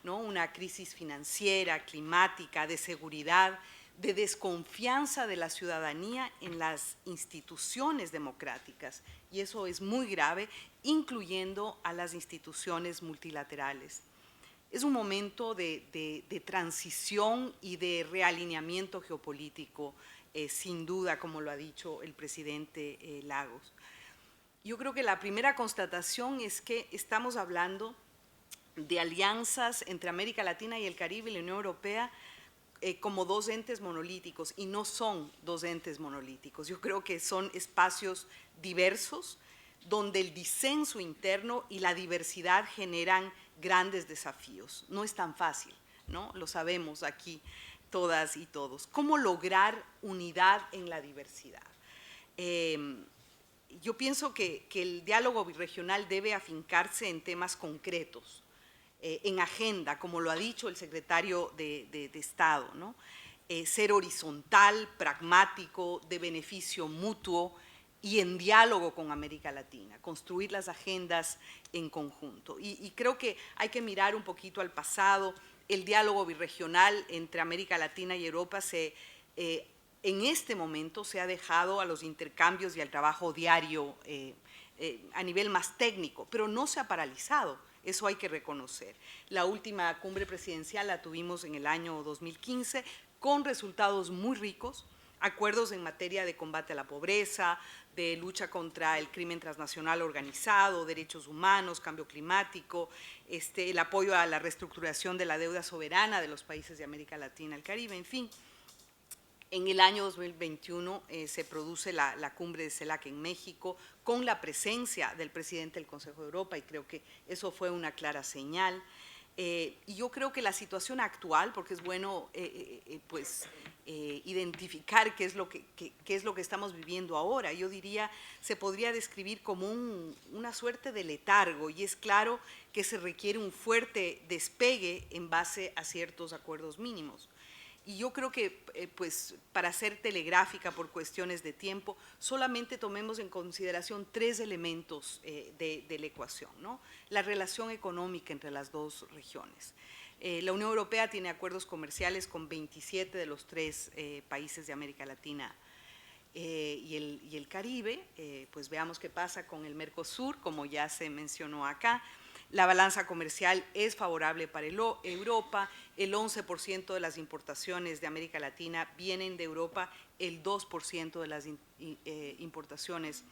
¿no? Una crisis financiera, climática, de seguridad, de desconfianza de la ciudadanía en las instituciones democráticas, y eso es muy grave, incluyendo a las instituciones multilaterales. Es un momento de transición y de realineamiento geopolítico, sin duda, como lo ha dicho el presidente Lagos. Yo creo que la primera constatación es que estamos hablando de alianzas entre América Latina y el Caribe y la Unión Europea como dos entes monolíticos, y no son dos entes monolíticos. Yo creo que son espacios diversos donde el disenso interno y la diversidad generan grandes desafíos. No es tan fácil, ¿no? Lo sabemos aquí todas y todos. ¿Cómo lograr unidad en la diversidad? Yo pienso que el diálogo birregional debe afincarse en temas concretos, en agenda, como lo ha dicho el secretario de Estado, ¿no? Ser horizontal, pragmático, de beneficio mutuo y en diálogo con América Latina, construir las agendas en conjunto. Y creo que hay que mirar un poquito al pasado. El diálogo birregional entre América Latina y Europa en este momento se ha dejado a los intercambios y al trabajo diario a nivel más técnico, pero no se ha paralizado. Eso hay que reconocer. La última cumbre presidencial la tuvimos en el año 2015 con resultados muy ricos, acuerdos en materia de combate a la pobreza, de lucha contra el crimen transnacional organizado, derechos humanos, cambio climático, el apoyo a la reestructuración de la deuda soberana de los países de América Latina y el Caribe, en fin. En el año 2021 se produce la cumbre de CELAC en México con la presencia del presidente del Consejo de Europa, y creo que eso fue una clara señal. Y yo creo que la situación actual, porque es bueno identificar qué es lo que estamos viviendo ahora, yo diría, se podría describir como una suerte de letargo, y es claro que se requiere un fuerte despegue en base a ciertos acuerdos mínimos. Y yo creo que, para ser telegráfica por cuestiones de tiempo, solamente tomemos en consideración tres elementos de la ecuación, ¿no? La relación económica entre las dos regiones, La Unión Europea tiene acuerdos comerciales con 27 de los 3 países de América Latina y el Caribe. Pues veamos qué pasa con el Mercosur, como ya se mencionó acá. La balanza comercial es favorable para Europa, el 11% de las importaciones de América Latina vienen de Europa, el 2% de las importaciones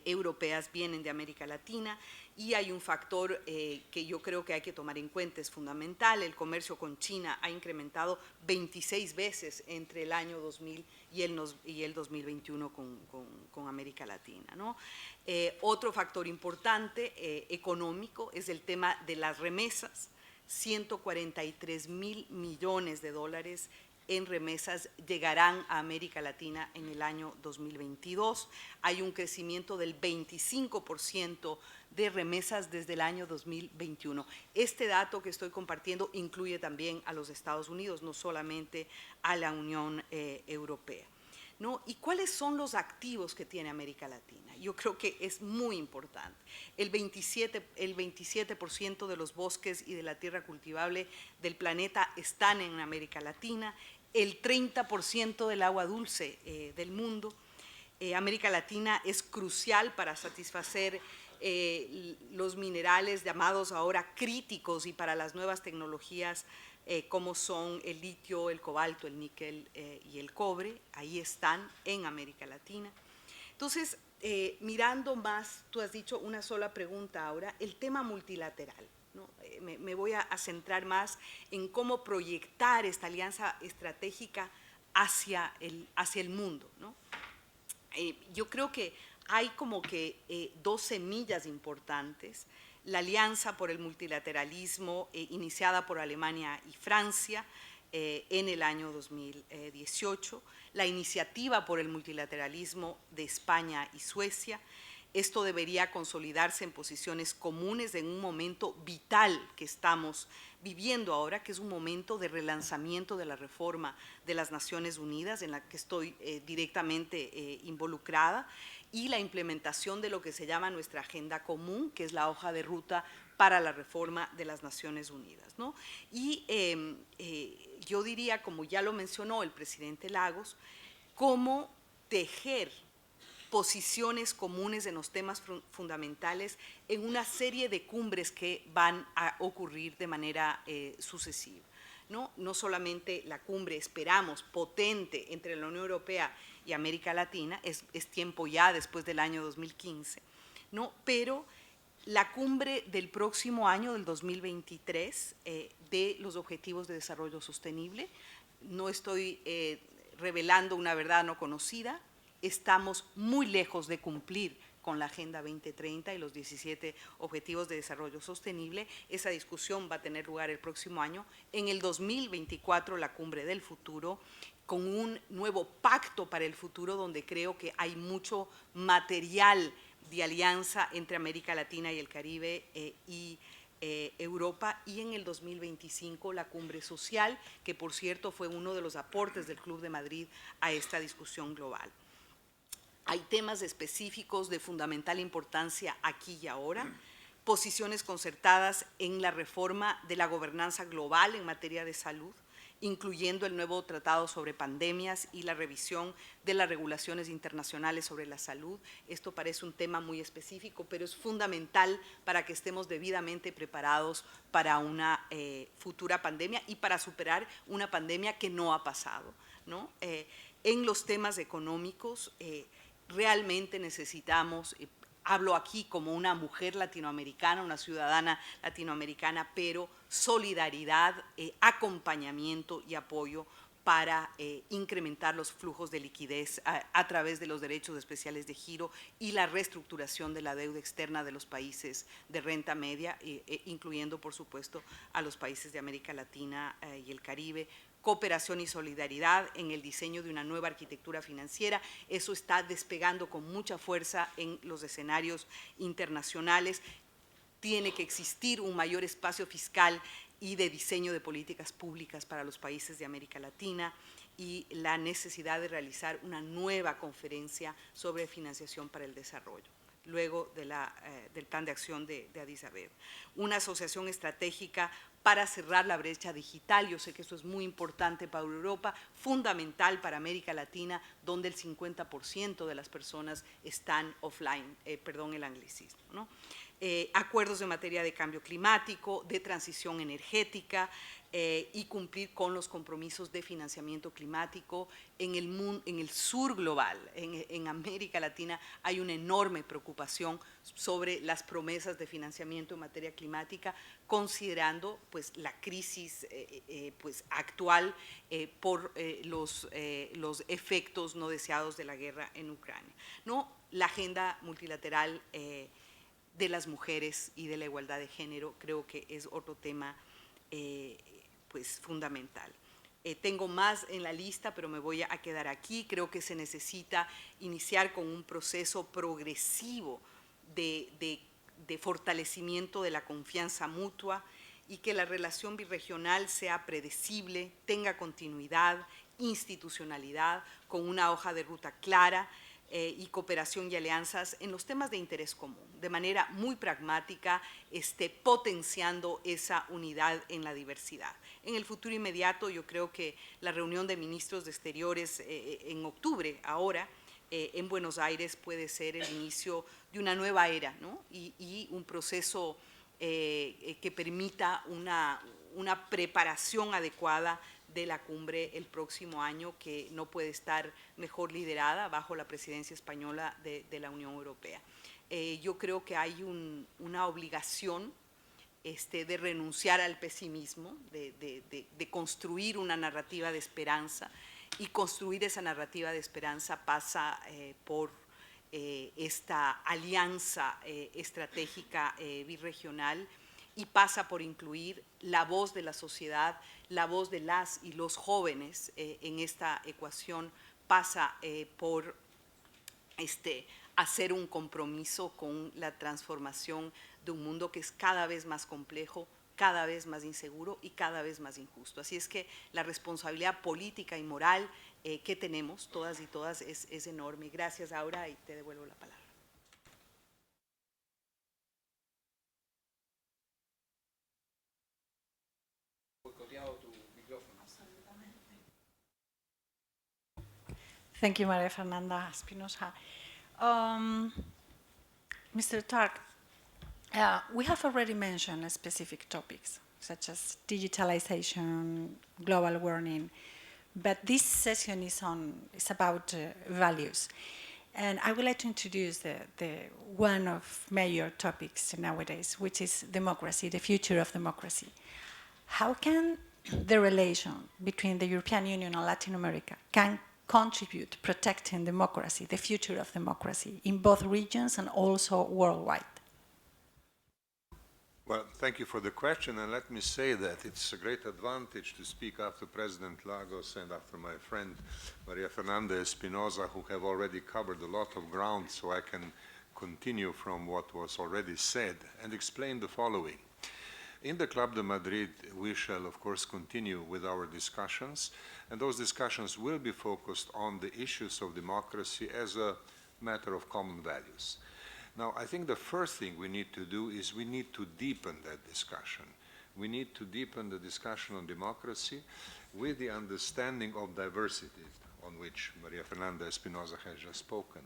europeas vienen de América Latina, y hay un factor que yo creo que hay que tomar en cuenta, es fundamental. El comercio con China ha incrementado 26 veces entre el año 2000 y el 2021 con América Latina, ¿no? Otro factor importante económico es el tema de las remesas. 143.000 millones de dólares en remesas llegarán a América Latina en el año 2022. Hay un crecimiento del 25% de remesas desde el año 2021. Este dato que estoy compartiendo incluye también a los Estados Unidos, no solamente a la Unión Europea, ¿no? ¿Y cuáles son los activos que tiene América Latina? Yo creo que es muy importante. El 27% de los bosques y de la tierra cultivable del planeta están en América Latina, el 30% del agua dulce del mundo. América Latina es crucial para satisfacer los minerales llamados ahora críticos y para las nuevas tecnologías como son el litio, el cobalto, el níquel y el cobre. Ahí están en América Latina. Entonces, mirando más, tú has dicho una sola pregunta ahora, el tema multilateral, ¿no? Me voy a centrar más en cómo proyectar esta alianza estratégica hacia el mundo, ¿no? Yo creo que hay como que 2 semillas importantes: la alianza por el multilateralismo iniciada por Alemania y Francia en el año 2018, la iniciativa por el multilateralismo de España y Suecia. Esto debería consolidarse en posiciones comunes en un momento vital que estamos viviendo ahora, que es un momento de relanzamiento de la reforma de las Naciones Unidas, en la que estoy directamente involucrada, y la implementación de lo que se llama nuestra agenda común, que es la hoja de ruta para la reforma de las Naciones Unidas, ¿no? Y yo diría, como ya lo mencionó el presidente Lagos, cómo tejer posiciones comunes en los temas fundamentales en una serie de cumbres que van a ocurrir de manera sucesiva, ¿no? No solamente la cumbre, esperamos, potente entre la Unión Europea y América Latina, es tiempo ya después del año 2015, ¿no? Pero la cumbre del próximo año, del 2023, de los Objetivos de Desarrollo Sostenible, no estoy revelando una verdad no conocida, estamos muy lejos de cumplir con la Agenda 2030 y los 17 Objetivos de Desarrollo Sostenible. Esa discusión va a tener lugar el próximo año. En el 2024, la Cumbre del Futuro, con un nuevo pacto para el futuro, donde creo que hay mucho material de alianza entre América Latina y el Caribe y Europa, y en el 2025 la Cumbre Social, que por cierto fue uno de los aportes del Club de Madrid a esta discusión global. Hay temas específicos de fundamental importancia aquí y ahora, posiciones concertadas en la reforma de la gobernanza global en materia de salud, incluyendo el nuevo tratado sobre pandemias y la revisión de las regulaciones internacionales sobre la salud. Esto parece un tema muy específico, pero es fundamental para que estemos debidamente preparados para una futura pandemia y para superar una pandemia que no ha pasado, ¿no? En los temas económicos, realmente necesitamos, hablo aquí como una mujer latinoamericana, una ciudadana latinoamericana, pero solidaridad, acompañamiento y apoyo para incrementar los flujos de liquidez a través de los derechos especiales de giro y la reestructuración de la deuda externa de los países de renta media, incluyendo por supuesto a los países de América Latina y el Caribe. Cooperación y solidaridad en el diseño de una nueva arquitectura financiera. Eso está despegando con mucha fuerza en los escenarios internacionales. Tiene que existir un mayor espacio fiscal y de diseño de políticas públicas para los países de América Latina, y la necesidad de realizar una nueva conferencia sobre financiación para el desarrollo. luego del Plan de Acción de Addis Abeba. Una asociación estratégica para cerrar la brecha digital. Yo sé que eso es muy importante para Europa, fundamental para América Latina, donde el 50% de las personas están offline, perdón el anglicismo, ¿no? Acuerdos en materia de cambio climático, de transición energética y cumplir con los compromisos de financiamiento climático en el sur global. En América Latina hay una enorme preocupación sobre las promesas de financiamiento en materia climática, considerando pues, la crisis pues, actual por los efectos no deseados de la guerra en Ucrania, ¿no? La agenda multilateral de las mujeres y de la igualdad de género creo que es otro tema pues fundamental. Tengo más en la lista, pero me voy a quedar aquí. Creo que se necesita iniciar con un proceso progresivo de fortalecimiento de la confianza mutua y que la relación birregional sea predecible, tenga continuidad, institucionalidad, con una hoja de ruta clara, y cooperación y alianzas en los temas de interés común, de manera muy pragmática, potenciando esa unidad en la diversidad. En el futuro inmediato, yo creo que la reunión de ministros de Exteriores en octubre, ahora, en Buenos Aires, puede ser el inicio de una nueva era, ¿no? y un proceso que permita una preparación adecuada de la cumbre el próximo año, que no puede estar mejor liderada bajo la presidencia española de la Unión Europea. Yo creo que hay una obligación de renunciar al pesimismo, de construir una narrativa de esperanza, y construir esa narrativa de esperanza pasa por esta alianza estratégica birregional, y pasa por incluir la voz de la sociedad, la voz de las y los jóvenes en esta ecuación, pasa por hacer un compromiso con la transformación de un mundo que es cada vez más complejo, cada vez más inseguro y cada vez más injusto. Así es que la responsabilidad política y moral que tenemos todas y todas es enorme. Gracias, Aura, y te devuelvo la palabra. Thank you, Maria Fernanda Espinosa. Mr. Tark, we have already mentioned specific topics, such as digitalization, global warming, but this session is about values. And I would like to introduce the one of major topics nowadays, which is democracy, the future of democracy. How can the relation between the European Union and Latin America can contribute to protecting democracy, the future of democracy, in both regions and also worldwide? Well, thank you for the question, and let me say that it's a great advantage to speak after President Lagos and after my friend Maria Fernanda Espinosa, who have already covered a lot of ground, so I can continue from what was already said and explain the following. In the Club de Madrid, we shall, of course, continue with our discussions, and those discussions will be focused on the issues of democracy as a matter of common values. Now, I think the first thing we need to do is we need to deepen that discussion. We need to deepen the discussion on democracy with the understanding of diversity, on which Maria Fernanda Espinosa has just spoken.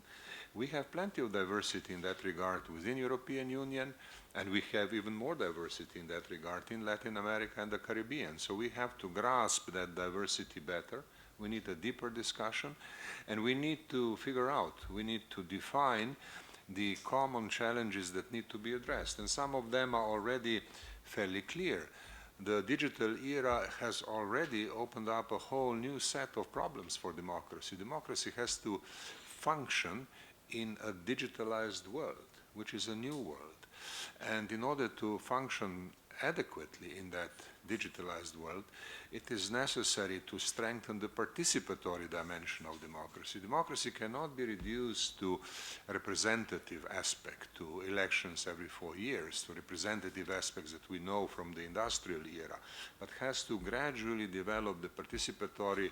We have plenty of diversity in that regard within European Union, and we have even more diversity in that regard in Latin America and the Caribbean. So we have to grasp that diversity better. We need a deeper discussion, and we need to figure out, we need to define the common challenges that need to be addressed. And some of them are already fairly clear. The digital era has already opened up a whole new set of problems for democracy. Democracy has to function in a digitalized world, which is a new world. And in order to function adequately in that digitalized world, it is necessary to strengthen the participatory dimension of democracy. Democracy cannot be reduced to a representative aspect, to elections every 4 years, to representative aspects that we know from the industrial era, but has to gradually develop the participatory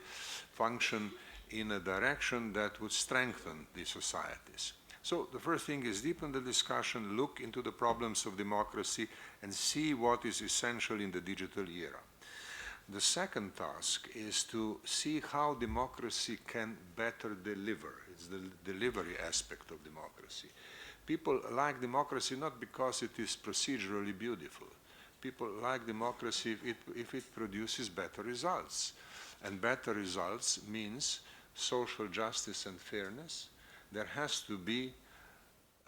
function in a direction that would strengthen the societies. So the first thing is deepen the discussion, look into the problems of democracy, and see what is essential in the digital era. The second task is to see how democracy can better deliver. It's the delivery aspect of democracy. People like democracy not because it is procedurally beautiful. People like democracy if it produces better results. And better results means social justice and fairness. There has to be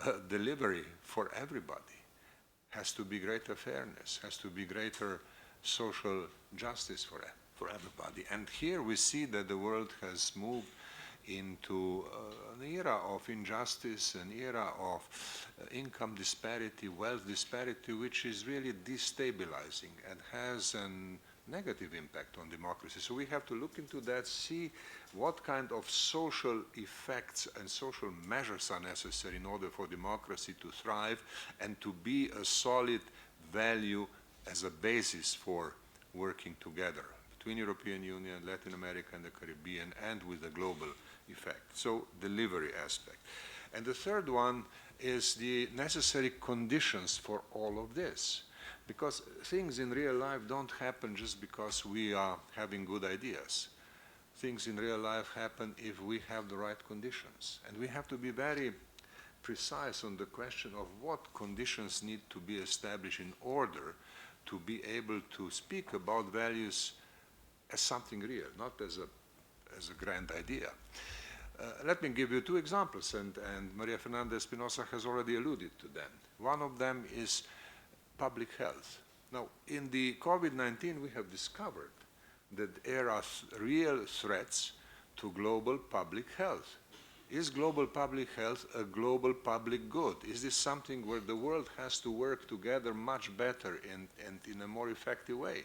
a delivery for everybody. Has to be greater fairness, has to be greater social justice for everybody. And here we see that the world has moved into an era of injustice, an era of income disparity, wealth disparity, which is really destabilizing and has a negative impact on democracy. So we have to look into that, see what kind of social effects and social measures are necessary in order for democracy to thrive and to be a solid value as a basis for working together between European Union, Latin America, and the Caribbean, and with the global effect. So, delivery aspect. And the third one is the necessary conditions for all of this. Because things in real life don't happen just because we are having good ideas. Things in real life happen if we have the right conditions. And we have to be very precise on the question of what conditions need to be established in order to be able to speak about values as something real, not as a grand idea. Let me give you two examples, and Maria Fernanda Espinosa has already alluded to them. One of them is public health. Now, in the COVID-19, we have discovered that there are real threats to global public health. Is global public health a global public good? Is this something where the world has to work together much better and in a more effective way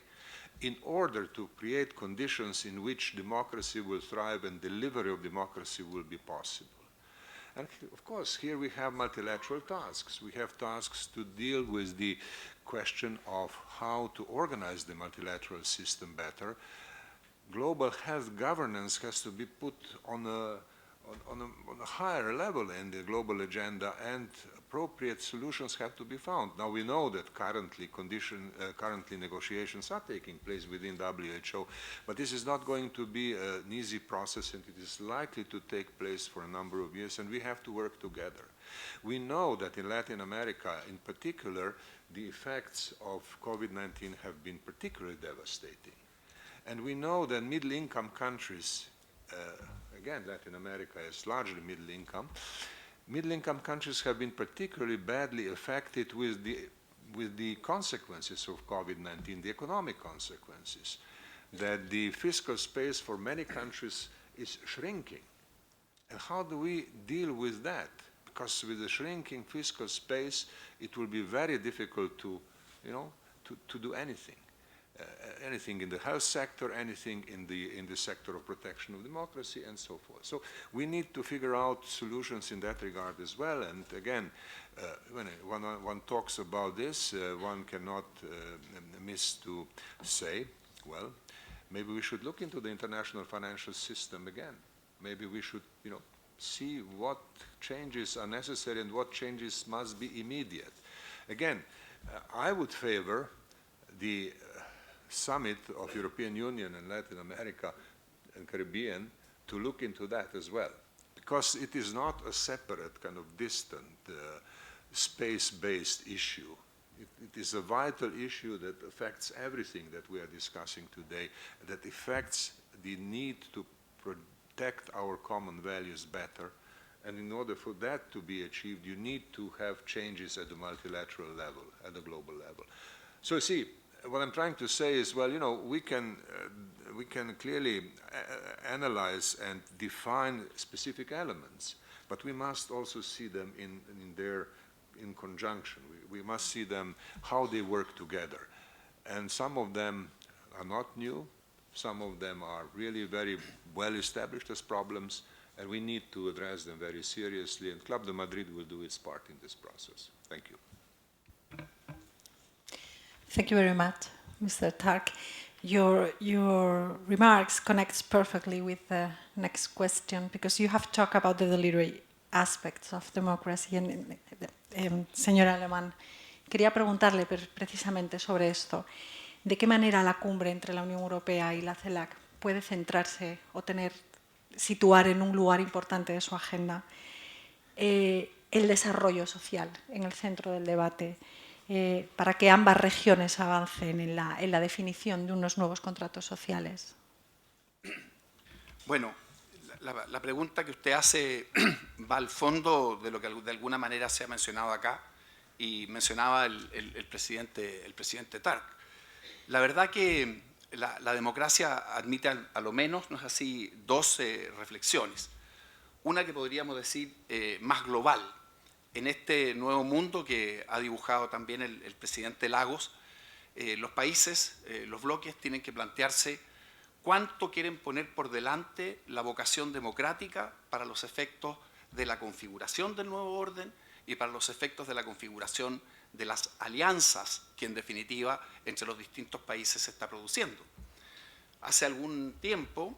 in order to create conditions in which democracy will thrive and delivery of democracy will be possible? And of course, here we have multilateral tasks. We have tasks to deal with the question of how to organize the multilateral system better. Global health governance has to be put on a higher level in the global agenda, and appropriate solutions have to be found. Now we know that currently negotiations are taking place within WHO, but this is not going to be an easy process, and it is likely to take place for a number of years, and we have to work together. We know that in Latin America, in particular, the effects of COVID-19 have been particularly devastating. And we know that middle-income countries, again, Latin America is largely middle income. Middle-income countries have been particularly badly affected with the consequences of COVID-19, the economic consequences, that the fiscal space for many countries is shrinking. And how do we deal with that? Because with the shrinking fiscal space, it will be very difficult to do anything. Anything in the health sector, anything in the sector of protection of democracy, and so forth. So we need to figure out solutions in that regard as well. And again, when one talks about this, one cannot miss to say, well, maybe we should look into the international financial system again. Maybe we should, see what changes are necessary and what changes must be immediate. Again, I would favor the summit of European Union and Latin America and Caribbean to look into that as well, because it is not a separate kind of distant space-based issue. It is a vital issue that affects everything that we are discussing today, that affects the need to protect our common values better. And in order for that to be achieved, you need to have changes at the multilateral level, at the global level. So you see, what I'm trying to say is, well, we can clearly analyze and define specific elements, but we must also see them in conjunction. We must see them, how they work together. And some of them are not new. Some of them are really very well established as problems, and we need to address them very seriously, and Club de Madrid will do its part in this process. Thank you. Thank you very much, Mr. Tark. Your remarks connects perfectly with the next question, because you have talked about the aspects of democracy. Señor Alemán, quería preguntarle precisamente sobre esto. ¿De qué manera la cumbre entre la Unión Europea y la CELAC puede centrarse o situar en un lugar importante de su agenda el desarrollo social en el centro del debate, para que ambas regiones avancen en la definición de unos nuevos contratos sociales? Bueno, la pregunta que usted hace va al fondo de lo que de alguna manera se ha mencionado acá y mencionaba el presidente Tark. La verdad que la democracia admite a lo menos, no es así, dos reflexiones. Una que podríamos decir más global, en este nuevo mundo que ha dibujado también el presidente Lagos, los países, los bloques tienen que plantearse cuánto quieren poner por delante la vocación democrática para los efectos de la configuración del nuevo orden y para los efectos de la configuración de las alianzas que en definitiva entre los distintos países se está produciendo. Hace algún tiempo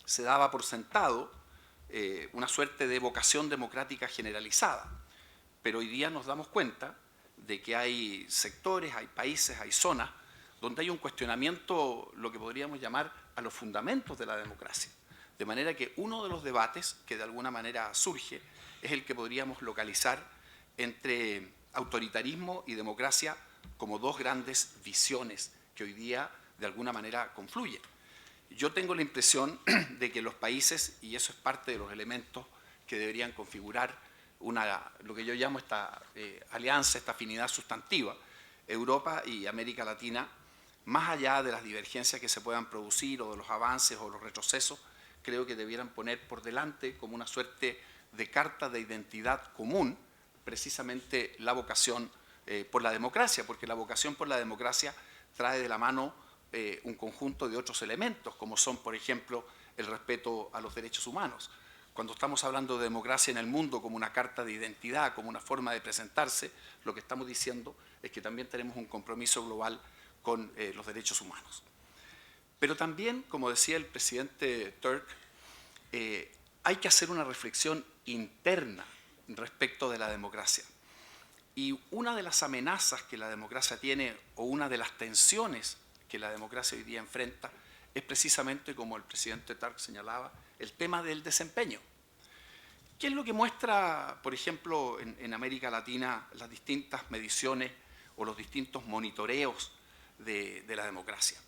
se daba por sentado una suerte de vocación democrática generalizada, pero hoy día nos damos cuenta de que hay sectores, hay países, hay zonas donde hay un cuestionamiento, lo que podríamos llamar a los fundamentos de la democracia. De manera que uno de los debates que de alguna manera surge es el que podríamos localizar entre autoritarismo y democracia como dos grandes visiones que hoy día de alguna manera confluyen. Yo tengo la impresión de que los países, y eso es parte de los elementos que deberían configurar lo que yo llamo esta alianza, esta afinidad sustantiva, Europa y América Latina, más allá de las divergencias que se puedan producir o de los avances o los retrocesos, creo que debieran poner por delante como una suerte de carta de identidad común precisamente la vocación por la democracia, porque la vocación por la democracia trae de la mano un conjunto de otros elementos, como son, por ejemplo, el respeto a los derechos humanos. Cuando estamos hablando de democracia en el mundo como una carta de identidad, como una forma de presentarse, lo que estamos diciendo es que también tenemos un compromiso global con los derechos humanos. Pero también, como decía el presidente Turk, hay que hacer una reflexión interna respecto de la democracia. Y una de las amenazas que la democracia tiene, o una de las tensiones que la democracia hoy día enfrenta, es precisamente, como el presidente Turk señalaba, el tema del desempeño. ¿Qué es lo que muestra, por ejemplo, en América Latina las distintas mediciones o los distintos monitoreos de la democracia?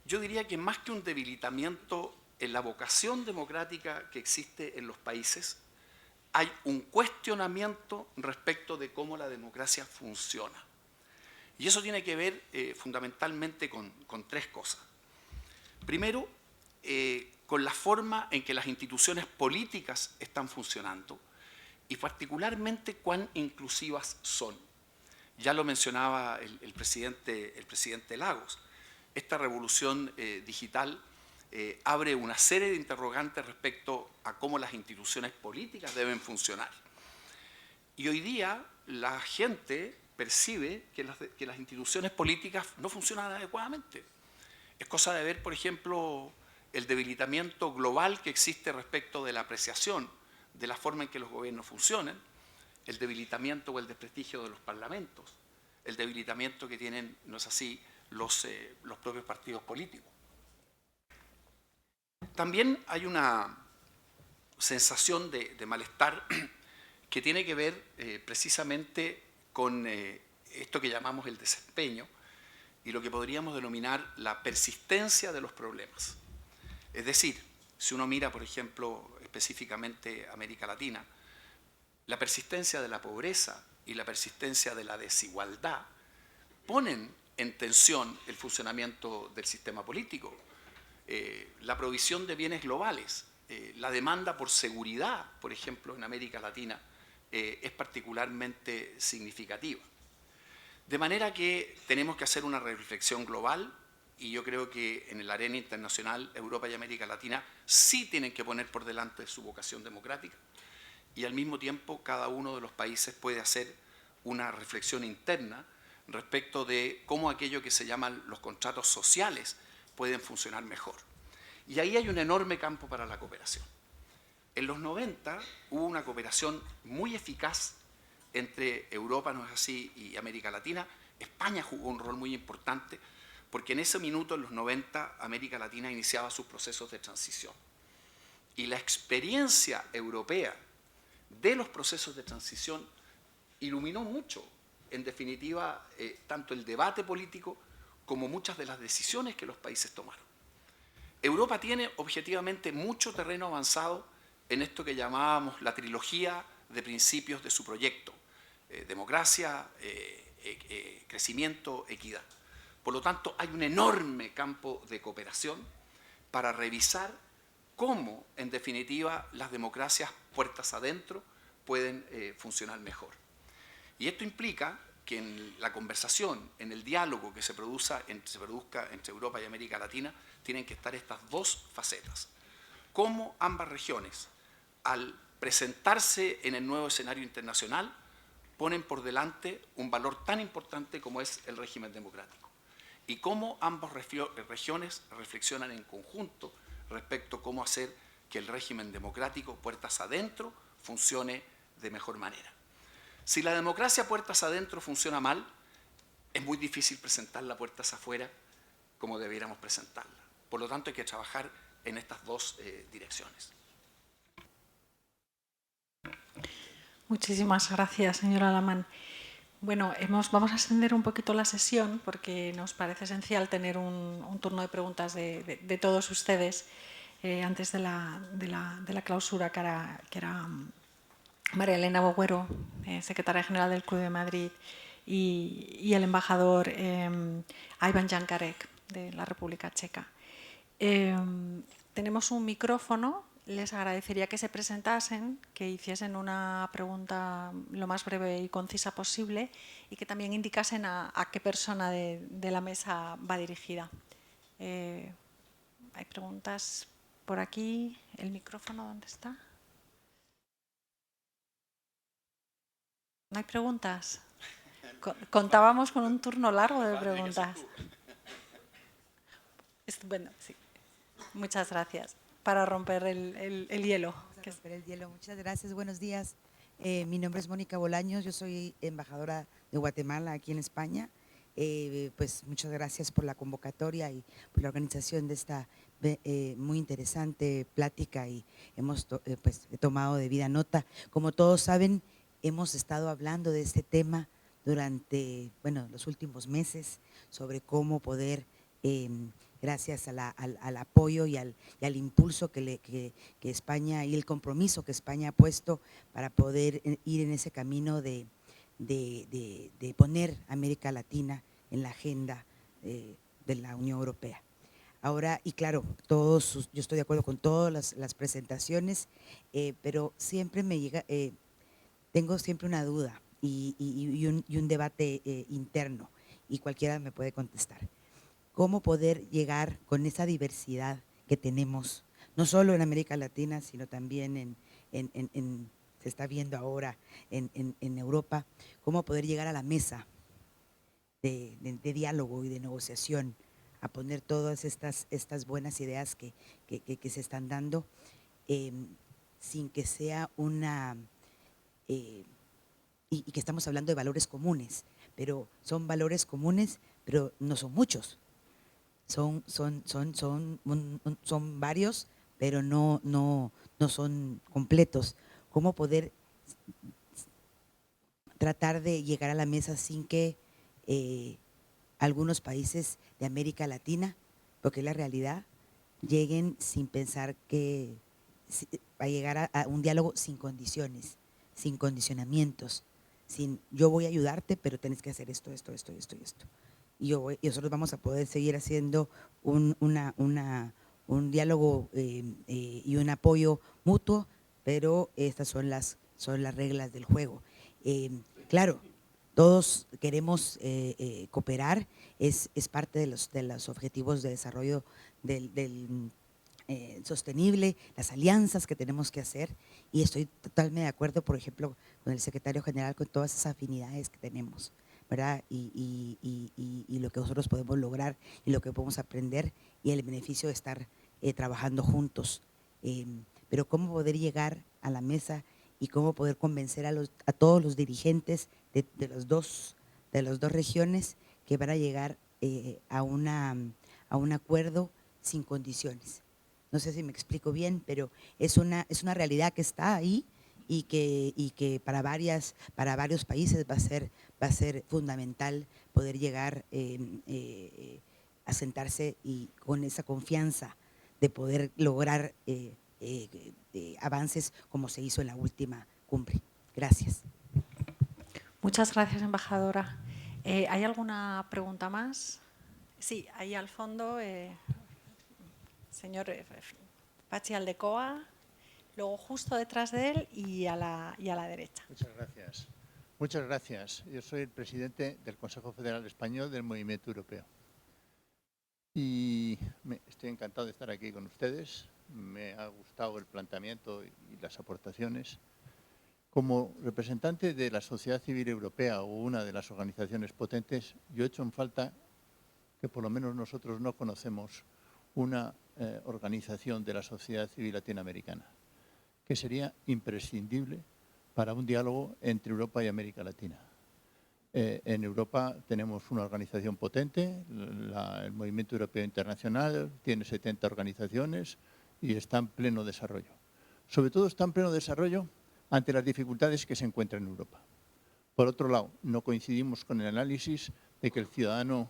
Yo diría que más que un debilitamiento en la vocación democrática que existe en los países, hay un cuestionamiento respecto de cómo la democracia funciona. Y eso tiene que ver fundamentalmente con tres cosas. Primero, con la forma en que las instituciones políticas están funcionando y particularmente cuán inclusivas son. Ya lo mencionaba el presidente Lagos. Esta revolución digital abre una serie de interrogantes respecto a cómo las instituciones políticas deben funcionar. Y hoy día la gente percibe que las instituciones políticas no funcionan adecuadamente. Es cosa de ver, por ejemplo, el debilitamiento global que existe respecto de la apreciación de la forma en que los gobiernos funcionan, el debilitamiento o el desprestigio de los parlamentos, el debilitamiento que tienen, no es así, los propios partidos políticos. También hay una sensación de malestar que tiene que ver precisamente con esto que llamamos el desempeño y lo que podríamos denominar la persistencia de los problemas. Es decir, si uno mira, por ejemplo, específicamente América Latina, la persistencia de la pobreza y la persistencia de la desigualdad ponen en tensión el funcionamiento del sistema político. La provisión de bienes globales, la demanda por seguridad, por ejemplo, en América Latina, es particularmente significativa. De manera que tenemos que hacer una reflexión global y yo creo que en la arena internacional Europa y América Latina sí tienen que poner por delante su vocación democrática y al mismo tiempo cada uno de los países puede hacer una reflexión interna respecto de cómo aquello que se llaman los contratos sociales pueden funcionar mejor. Y ahí hay un enorme campo para la cooperación. En los 90 hubo una cooperación muy eficaz entre Europa, ¿no es así?, y América Latina. España jugó un rol muy importante porque en ese minuto, en los 90, América Latina iniciaba sus procesos de transición. Y la experiencia europea de los procesos de transición iluminó mucho, en definitiva, tanto el debate político como muchas de las decisiones que los países tomaron. Europa tiene objetivamente mucho terreno avanzado en esto que llamábamos la trilogía de principios de su proyecto: democracia, crecimiento, equidad. Por lo tanto, hay un enorme campo de cooperación para revisar cómo, en definitiva, las democracias puertas adentro pueden funcionar mejor. Y esto implica que en la conversación, en el diálogo que se produzca entre Europa y América Latina, tienen que estar estas dos facetas. Cómo ambas regiones, al presentarse en el nuevo escenario internacional, ponen por delante un valor tan importante como es el régimen democrático. Y cómo ambas regiones reflexionan en conjunto respecto a cómo hacer que el régimen democrático, puertas adentro, funcione de mejor manera. Si la democracia puertas adentro funciona mal, es muy difícil presentarla puertas afuera como debiéramos presentarla. Por lo tanto, hay que trabajar en estas dos direcciones. Muchísimas gracias, señora Alamán. Bueno, vamos a extender un poquito la sesión porque nos parece esencial tener un turno de preguntas de todos ustedes antes de la clausura, que era María Elena Bogüero, secretaria general del Club de Madrid, y el embajador Ivan Jankarek, de la República Checa. Tenemos un micrófono. Les agradecería que se presentasen, que hiciesen una pregunta lo más breve y concisa posible y que también indicasen a qué persona de la mesa va dirigida. Hay preguntas por aquí. ¿El micrófono dónde está? ¿No hay preguntas? Contábamos con un turno largo de preguntas. Bueno, sí. Muchas gracias. Para romper el hielo. Vamos a romper el hielo. Muchas gracias, buenos días. Mi nombre es Mónica Bolaños, yo soy embajadora de Guatemala aquí en España. Pues muchas gracias por la convocatoria y por la organización de esta muy interesante plática, y hemos tomado debida nota. Como todos saben, hemos estado hablando de este tema durante los últimos meses, sobre cómo poder gracias al apoyo y al impulso que España, y el compromiso que España ha puesto para poder ir en ese camino de poner América Latina en la agenda de la Unión Europea. Ahora, y claro, yo estoy de acuerdo con todas las presentaciones, pero siempre me llega, tengo siempre una duda y un debate interno, y cualquiera me puede contestar. Cómo poder llegar con esa diversidad que tenemos, no solo en América Latina, sino también se está viendo ahora en Europa, cómo poder llegar a la mesa de diálogo y de negociación, a poner todas estas buenas ideas que se están dando, sin que sea una… y que estamos hablando de valores comunes, pero son valores comunes, pero no son muchos. Son varios, pero no son completos. ¿Cómo poder tratar de llegar a la mesa sin que algunos países de América Latina, porque es la realidad, lleguen sin pensar que va a llegar a un diálogo sin condiciones, sin condicionamientos, sin yo voy a ayudarte, pero tienes que hacer esto, esto, esto, esto y esto. Y nosotros vamos a poder seguir haciendo un diálogo y un apoyo mutuo, pero estas son las reglas del juego. Claro, todos queremos cooperar, es parte de los objetivos de desarrollo del sostenible, las alianzas que tenemos que hacer, y estoy totalmente de acuerdo, por ejemplo, con el secretario general, con todas esas afinidades que tenemos, ¿verdad? Y lo que nosotros podemos lograr y lo que podemos aprender, y el beneficio de estar trabajando juntos. pero cómo poder llegar a la mesa y cómo poder convencer a todos los dirigentes de las dos regiones que van a llegar a un acuerdo sin condiciones. No sé si me explico bien, pero es una realidad que está ahí y que para varios países va a ser fundamental poder llegar a sentarse y con esa confianza de poder lograr avances como se hizo en la última cumbre. Gracias. Muchas gracias, embajadora. ¿Hay alguna pregunta más? Sí, ahí al fondo, señor Pachi Aldecoa, luego justo detrás de él y a la derecha. Muchas gracias. Muchas gracias. Yo soy el presidente del Consejo Federal Español del Movimiento Europeo. Y estoy encantado de estar aquí con ustedes. Me ha gustado el planteamiento y las aportaciones. Como representante de la sociedad civil europea o una de las organizaciones potentes, yo he hecho en falta que por lo menos nosotros no conocemos una organización de la sociedad civil latinoamericana, que sería imprescindible para un diálogo entre Europa y América Latina. En Europa tenemos una organización potente, el Movimiento Europeo Internacional tiene 70 organizaciones y está en pleno desarrollo. Sobre todo está en pleno desarrollo ante las dificultades que se encuentran en Europa. Por otro lado, no coincidimos con el análisis de que el ciudadano,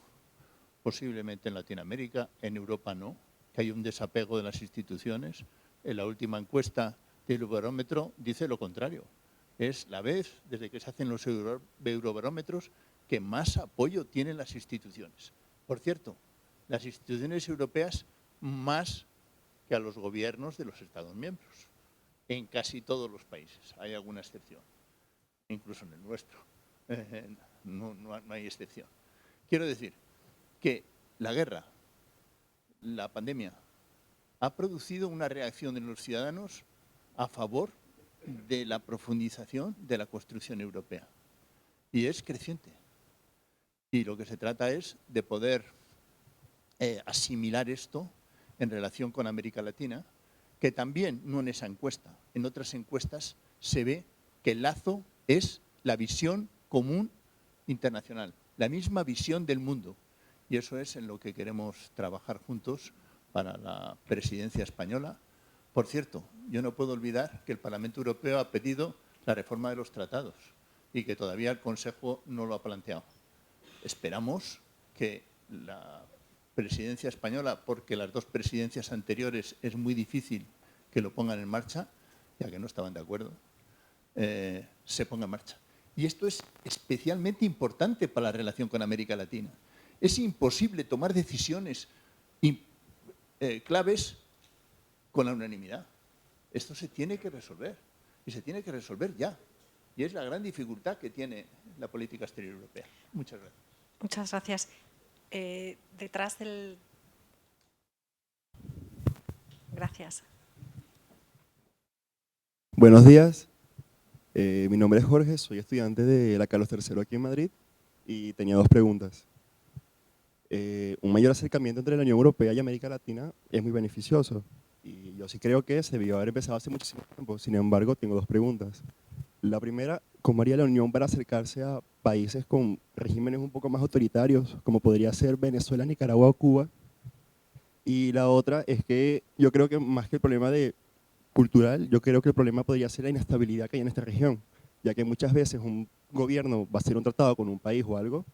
posiblemente en Latinoamérica, en Europa no, que hay un desapego de las instituciones. En la última encuesta del Eurobarómetro dice lo contrario. Es la vez, desde que se hacen los eurobarómetros, que más apoyo tienen las instituciones. Por cierto, las instituciones europeas más que a los gobiernos de los Estados miembros, en casi todos los países. Hay alguna excepción, incluso en el nuestro. No hay excepción. Quiero decir que la guerra, la pandemia, ha producido una reacción en los ciudadanos a favor de la profundización de la construcción europea. Y es creciente. Y lo que se trata es de poder asimilar esto en relación con América Latina, que también, no en esa encuesta, en otras encuestas se ve que el lazo es la visión común internacional, la misma visión del mundo. Y eso es en lo que queremos trabajar juntos para la presidencia española. Por cierto, yo no puedo olvidar que el Parlamento Europeo ha pedido la reforma de los tratados y que todavía el Consejo no lo ha planteado. Esperamos que la presidencia española, porque las dos presidencias anteriores es muy difícil que lo pongan en marcha, ya que no estaban de acuerdo, se ponga en marcha. Y esto es especialmente importante para la relación con América Latina. Es imposible tomar decisiones claves con la unanimidad. Esto se tiene que resolver, y se tiene que resolver ya. Y es la gran dificultad que tiene la política exterior europea. Muchas gracias. Muchas gracias. Detrás del... Gracias. Buenos días. Mi nombre es Jorge, soy estudiante de la Carlos III aquí en Madrid y tenía dos preguntas. Un mayor acercamiento entre la Unión Europea y América Latina es muy beneficioso y yo sí creo que se debió haber empezado hace muchísimo tiempo. Sin embargo, tengo dos preguntas. La primera, ¿cómo haría la Unión para acercarse a países con regímenes un poco más autoritarios, como podría ser Venezuela, Nicaragua o Cuba? Y la otra es que yo creo que más que el problema cultural, yo creo que el problema podría ser la inestabilidad que hay en esta región, ya que muchas veces un gobierno va a hacer un tratado con un país o algo,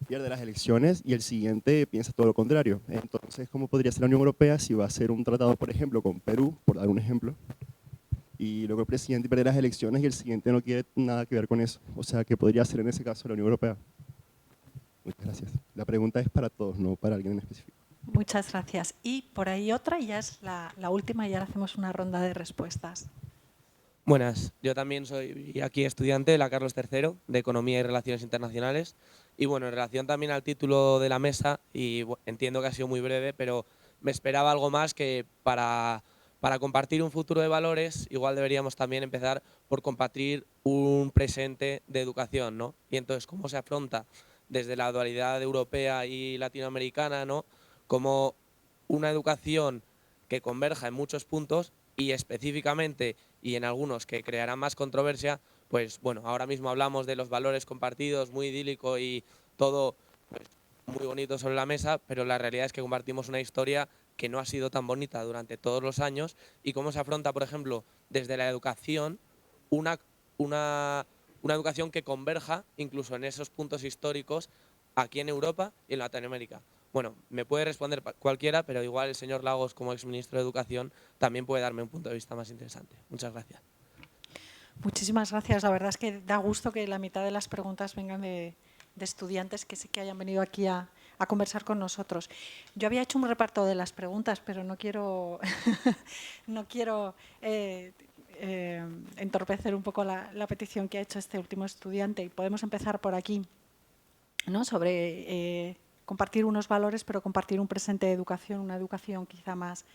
pierde las elecciones y el siguiente piensa todo lo contrario. Entonces, ¿cómo podría ser la Unión Europea si va a hacer un tratado, por ejemplo, con Perú, por dar un ejemplo, y luego el presidente pierde las elecciones y el siguiente no quiere nada que ver con eso? O sea, ¿qué podría hacer en ese caso la Unión Europea? Muchas gracias. La pregunta es para todos, no para alguien en específico. Muchas gracias. Y por ahí otra, y ya es la última, y ahora hacemos una ronda de respuestas. Buenas, yo también soy aquí estudiante de la Carlos III, de Economía y Relaciones Internacionales. Y bueno, en relación también al título de la mesa, y entiendo que ha sido muy breve, pero me esperaba algo más que para compartir un futuro de valores, igual deberíamos también empezar por compartir un presente de educación, ¿no? Y entonces, ¿cómo se afronta desde la dualidad europea y latinoamericana, ¿no? Como una educación que converja en muchos puntos y específicamente y en algunos que crearán más controversia, pues bueno, ahora mismo hablamos de los valores compartidos, muy idílico y todo pues, muy bonito sobre la mesa, pero la realidad es que compartimos una historia que no ha sido tan bonita durante todos los años y cómo se afronta, por ejemplo, desde la educación, una educación que converja incluso en esos puntos históricos aquí en Europa y en Latinoamérica. Bueno, me puede responder cualquiera, pero igual el señor Lagos, como exministro de Educación, también puede darme un punto de vista más interesante. Muchas gracias. Muchísimas gracias. La verdad es que da gusto que la mitad de las preguntas vengan de estudiantes que sí que hayan venido aquí a conversar con nosotros. Yo había hecho un reparto de las preguntas, pero no quiero, no quiero entorpecer un poco la petición que ha hecho este último estudiante. Y podemos empezar por aquí, ¿no? Sobre compartir unos valores, pero compartir un presente de educación, una educación quizá más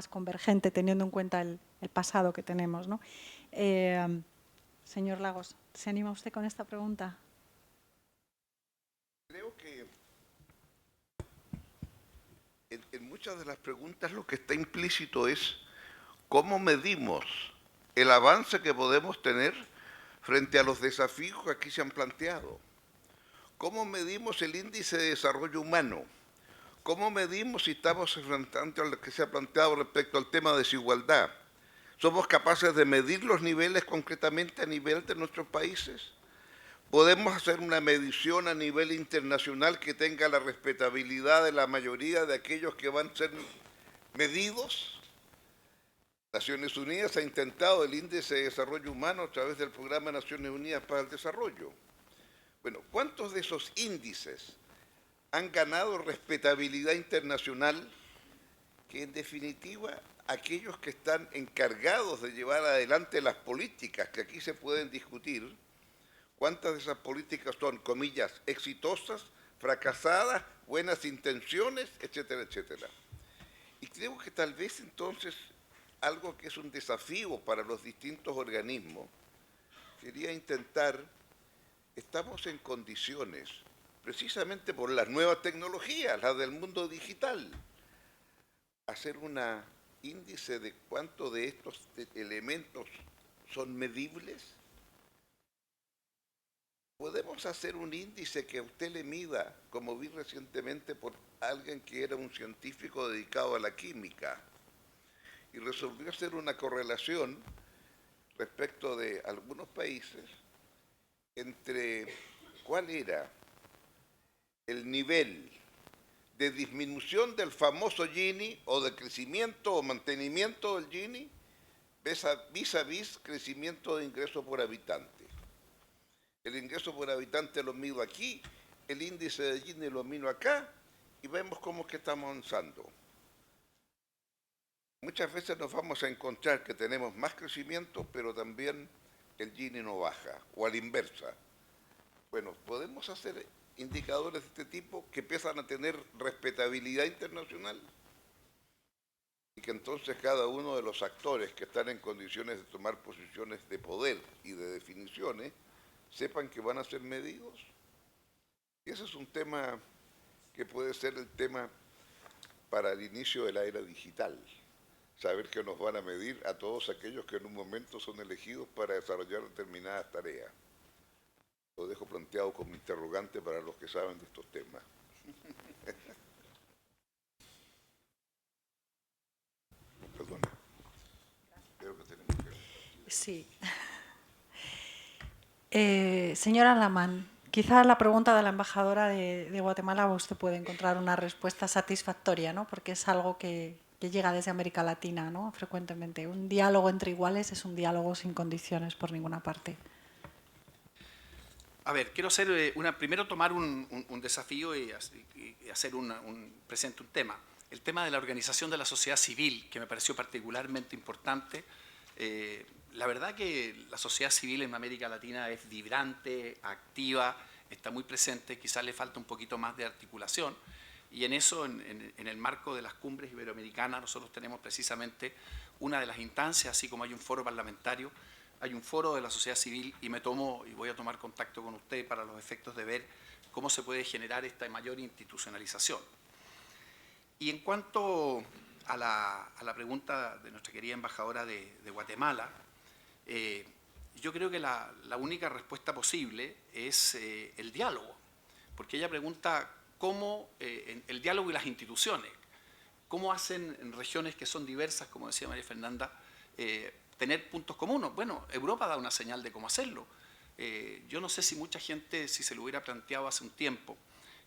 convergente, teniendo en cuenta el pasado que tenemos, ¿no? Señor Lagos, ¿se anima usted con esta pregunta? Creo que en muchas de las preguntas lo que está implícito es cómo medimos el avance que podemos tener frente a los desafíos que aquí se han planteado. ¿Cómo medimos el índice de desarrollo humano? ¿Cómo medimos si estamos enfrentando a lo que se ha planteado respecto al tema de desigualdad? ¿Somos capaces de medir los niveles concretamente a nivel de nuestros países? ¿Podemos hacer una medición a nivel internacional que tenga la respetabilidad de la mayoría de aquellos que van a ser medidos? Naciones Unidas ha intentado el índice de desarrollo humano a través del Programa de Naciones Unidas para el Desarrollo. Bueno, ¿cuántos de esos índices han ganado respetabilidad internacional que en definitiva aquellos que están encargados de llevar adelante las políticas que aquí se pueden discutir, cuántas de esas políticas son, comillas, exitosas, fracasadas, buenas intenciones, etcétera, etcétera? Y creo que tal vez entonces algo que es un desafío para los distintos organismos sería intentar, estamos en condiciones, precisamente por las nuevas tecnologías, las del mundo digital, hacer un índice de cuánto de estos elementos son medibles. Podemos hacer un índice que a usted le mida, como vi recientemente por alguien que era un científico dedicado a la química, y resolvió hacer una correlación respecto de algunos países entre cuál era el nivel de disminución del famoso Gini o de crecimiento o mantenimiento del Gini vis a vis crecimiento de ingreso por habitante. El ingreso por habitante lo mido aquí, el índice de Gini lo mido acá y vemos cómo es que estamos avanzando. Muchas veces nos vamos a encontrar que tenemos más crecimiento, pero también el Gini no baja, o a la inversa. Bueno, podemos hacer indicadores de este tipo que empiezan a tener respetabilidad internacional y que entonces cada uno de los actores que están en condiciones de tomar posiciones de poder y de definiciones sepan que van a ser medidos. Y ese es un tema que puede ser el tema para el inicio de la era digital. Saber que nos van a medir a todos aquellos que en un momento son elegidos para desarrollar determinadas tareas. Lo dejo planteado como interrogante para los que saben de estos temas. Perdón. Creo que tenemos que... Sí. Señora Lamán, quizá la pregunta de la embajadora de Guatemala usted puede encontrar una respuesta satisfactoria, ¿no? Porque es algo que llega desde América Latina, ¿no? Frecuentemente. Un diálogo entre iguales es un diálogo sin condiciones por ninguna parte. A ver, quiero hacer primero tomar un desafío y hacer presente un tema. El tema de la organización de la sociedad civil, que me pareció particularmente importante. La verdad que la sociedad civil en América Latina es vibrante, activa, está muy presente, quizás le falta un poquito más de articulación. Y en eso, en el marco de las cumbres iberoamericanas, nosotros tenemos precisamente una de las instancias, así como hay un foro parlamentario, hay un foro de la sociedad civil y voy a tomar contacto con usted para los efectos de ver cómo se puede generar esta mayor institucionalización. Y en cuanto a la pregunta de nuestra querida embajadora de Guatemala, yo creo que la única respuesta posible es el diálogo, porque ella pregunta cómo el diálogo y las instituciones, cómo hacen en regiones que son diversas, como decía María Fernanda, tener puntos comunes. Bueno, Europa da una señal de cómo hacerlo. Yo no sé si mucha gente, si se lo hubiera planteado hace un tiempo,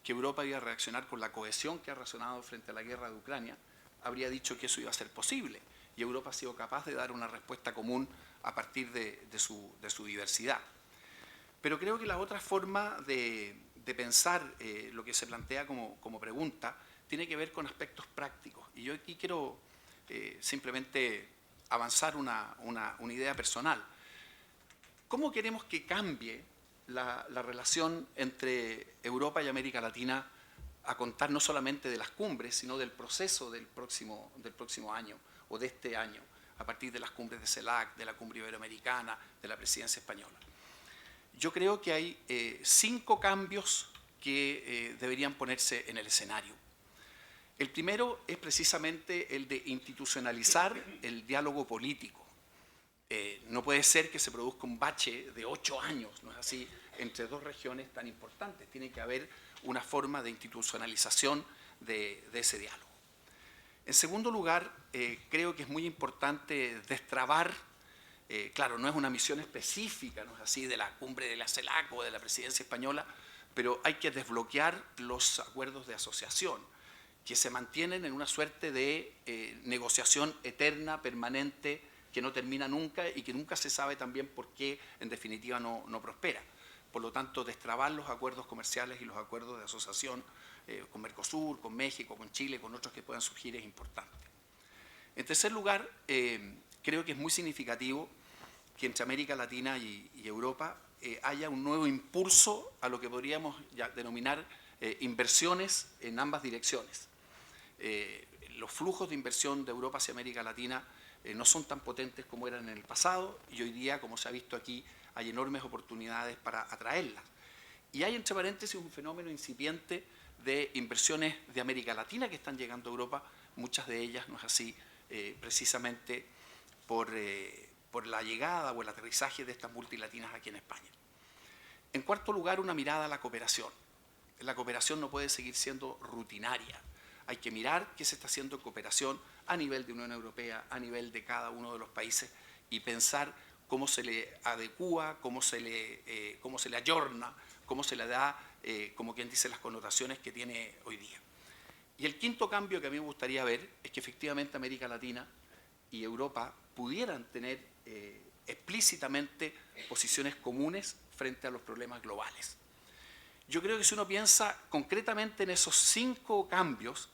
que Europa iba a reaccionar con la cohesión que ha razonado frente a la guerra de Ucrania, habría dicho que eso iba a ser posible. Y Europa ha sido capaz de dar una respuesta común a partir de su diversidad. Pero creo que la otra forma de pensar lo que se plantea como pregunta tiene que ver con aspectos prácticos. Y yo aquí quiero simplemente avanzar una idea personal. ¿Cómo queremos que cambie la relación entre Europa y América Latina a contar no solamente de las cumbres, sino del proceso del próximo año o de este año, a partir de las cumbres de CELAC, de la cumbre iberoamericana, de la presidencia española? Yo creo que hay 5 cambios que deberían ponerse en el escenario. El primero es precisamente el de institucionalizar el diálogo político. No puede ser que se produzca un bache de 8 años, ¿no es así?, entre 2 regiones tan importantes. Tiene que haber una forma de institucionalización de ese diálogo. En segundo lugar, creo que es muy importante destrabar, claro, no es una misión específica, ¿no es así?, de la cumbre de la CELAC o de la presidencia española, pero hay que desbloquear los acuerdos de asociación, que se mantienen en una suerte de negociación eterna, permanente, que no termina nunca y que nunca se sabe también por qué en definitiva no prospera. Por lo tanto, destrabar los acuerdos comerciales y los acuerdos de asociación con Mercosur, con México, con Chile, con otros que puedan surgir es importante. En tercer lugar, creo que es muy significativo que entre América Latina y Europa haya un nuevo impulso a lo que podríamos ya denominar inversiones en ambas direcciones. Los flujos de inversión de Europa hacia América Latina no son tan potentes como eran en el pasado y hoy día, como se ha visto aquí, hay enormes oportunidades para atraerlas. Y hay, entre paréntesis, un fenómeno incipiente de inversiones de América Latina que están llegando a Europa, muchas de ellas, no es así, precisamente por la llegada o el aterrizaje de estas multilatinas aquí en España. En cuarto lugar, una mirada a la cooperación. La cooperación no puede seguir siendo rutinaria. Hay que mirar qué se está haciendo en cooperación a nivel de Unión Europea, a nivel de cada uno de los países y pensar cómo se le adecúa, cómo se le ayorna, cómo se le da, como quien dice, las connotaciones que tiene hoy día. Y el quinto cambio que a mí me gustaría ver es que efectivamente América Latina y Europa pudieran tener explícitamente posiciones comunes frente a los problemas globales. Yo creo que si uno piensa concretamente en esos 5 cambios,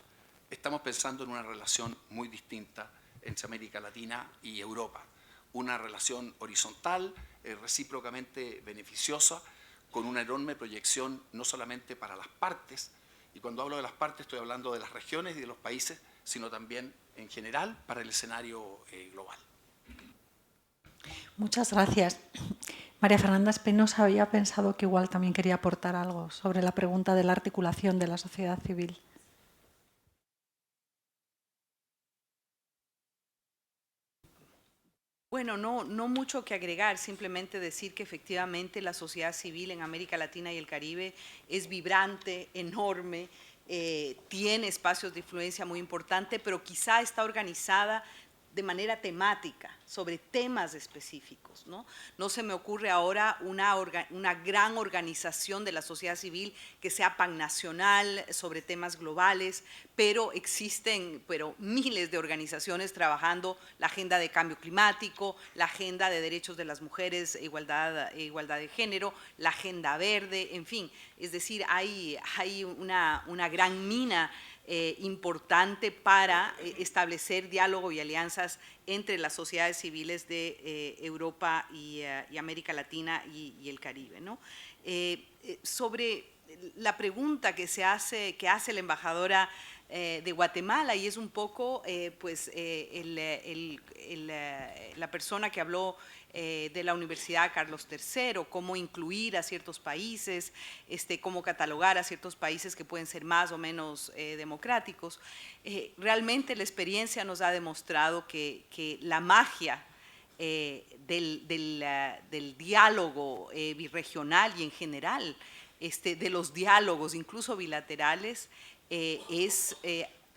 estamos pensando en una relación muy distinta entre América Latina y Europa. Una relación horizontal, recíprocamente beneficiosa, con una enorme proyección no solamente para las partes, y cuando hablo de las partes estoy hablando de las regiones y de los países, sino también en general para el escenario global. Muchas gracias. María Fernanda Espinosa había pensado que igual también quería aportar algo sobre la pregunta de la articulación de la sociedad civil. Bueno, no mucho que agregar, simplemente decir que efectivamente la sociedad civil en América Latina y el Caribe es vibrante, enorme, tiene espacios de influencia muy importantes, pero quizá está organizada de manera temática, sobre temas específicos, ¿no? No se me ocurre ahora una gran organización de la sociedad civil que sea pannacional sobre temas globales, pero existen miles de organizaciones trabajando la agenda de cambio climático, la agenda de derechos de las mujeres, igualdad de género, la agenda verde, en fin. Es decir, hay una gran mina importante para establecer diálogo y alianzas entre las sociedades civiles de Europa y América Latina y el Caribe, ¿no? Sobre la pregunta que hace la embajadora de Guatemala, y es un poco la persona que habló de la Universidad Carlos III, cómo incluir a ciertos países, cómo catalogar a ciertos países que pueden ser más o menos democráticos. Realmente la experiencia nos ha demostrado que la magia del diálogo birregional y en general de los diálogos, incluso bilaterales, es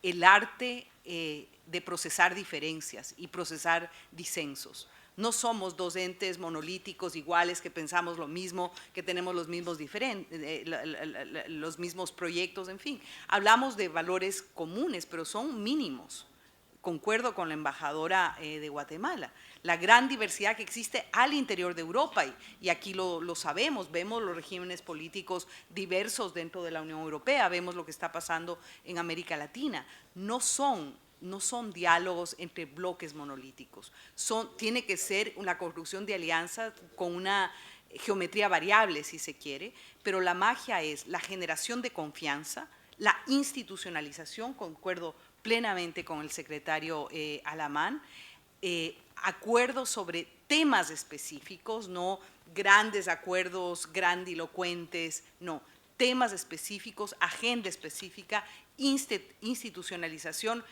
el arte de procesar diferencias y procesar disensos. No somos dos entes monolíticos iguales que pensamos lo mismo, que tenemos los mismos proyectos, en fin. Hablamos de valores comunes, pero son mínimos. Concuerdo con la embajadora de Guatemala. La gran diversidad que existe al interior de Europa, y aquí lo sabemos, vemos los regímenes políticos diversos dentro de la Unión Europea, vemos lo que está pasando en América Latina. No son diálogos entre bloques monolíticos. Tiene que ser una construcción de alianzas con una geometría variable, si se quiere, pero la magia es la generación de confianza, la institucionalización, concuerdo plenamente con el secretario Alamán, acuerdos sobre temas específicos, no grandes acuerdos grandilocuentes, no, temas específicos, agenda específica, institucionalización,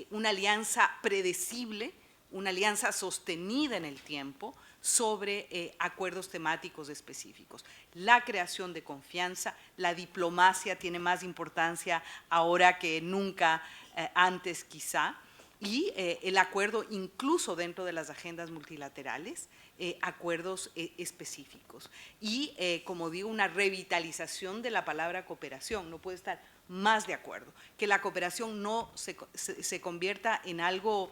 una alianza predecible, una alianza sostenida en el tiempo sobre acuerdos temáticos específicos. La creación de confianza, la diplomacia tiene más importancia ahora que nunca antes quizá, y el acuerdo incluso dentro de las agendas multilaterales, acuerdos específicos. Y como digo, una revitalización de la palabra cooperación, no puede estar más de acuerdo, que la cooperación no se convierta en algo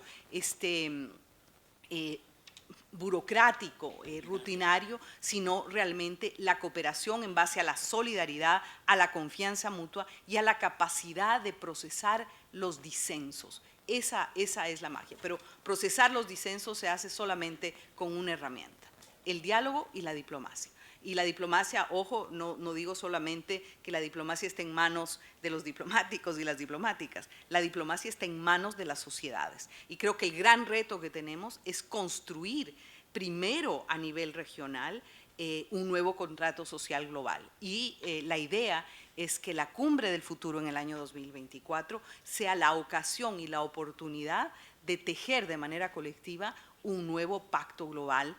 burocrático, rutinario, sino realmente la cooperación en base a la solidaridad, a la confianza mutua y a la capacidad de procesar los disensos. Esa es la magia, pero procesar los disensos se hace solamente con una herramienta, el diálogo y la diplomacia. Y la diplomacia, ojo, no digo solamente que la diplomacia esté en manos de los diplomáticos y las diplomáticas, la diplomacia está en manos de las sociedades. Y creo que el gran reto que tenemos es construir primero a nivel regional un nuevo contrato social global. Y la idea es que la cumbre del futuro en el año 2024 sea la ocasión y la oportunidad de tejer de manera colectiva un nuevo pacto global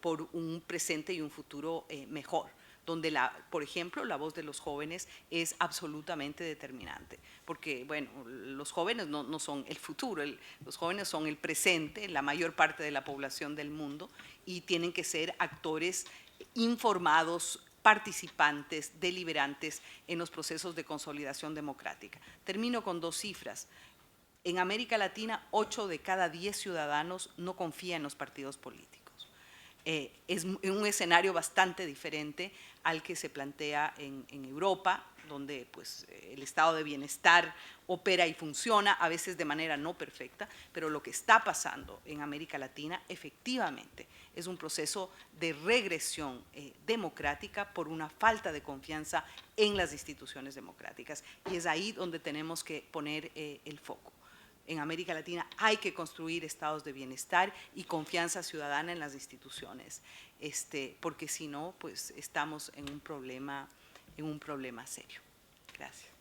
por un presente y un futuro mejor, donde, por ejemplo, la voz de los jóvenes es absolutamente determinante, porque, bueno, los jóvenes no son el futuro, los jóvenes son el presente, la mayor parte de la población del mundo, y tienen que ser actores informados, participantes, deliberantes en los procesos de consolidación democrática. Termino con 2 cifras. En América Latina, 8 de cada 10 ciudadanos no confían en los partidos políticos. Es un escenario bastante diferente al que se plantea en Europa, donde pues, el estado de bienestar opera y funciona, a veces de manera no perfecta, pero lo que está pasando en América Latina efectivamente es un proceso de regresión democrática por una falta de confianza en las instituciones democráticas, y es ahí donde tenemos que poner el foco. En América Latina hay que construir estados de bienestar y confianza ciudadana en las instituciones, porque si no, pues estamos en un problema serio. Gracias.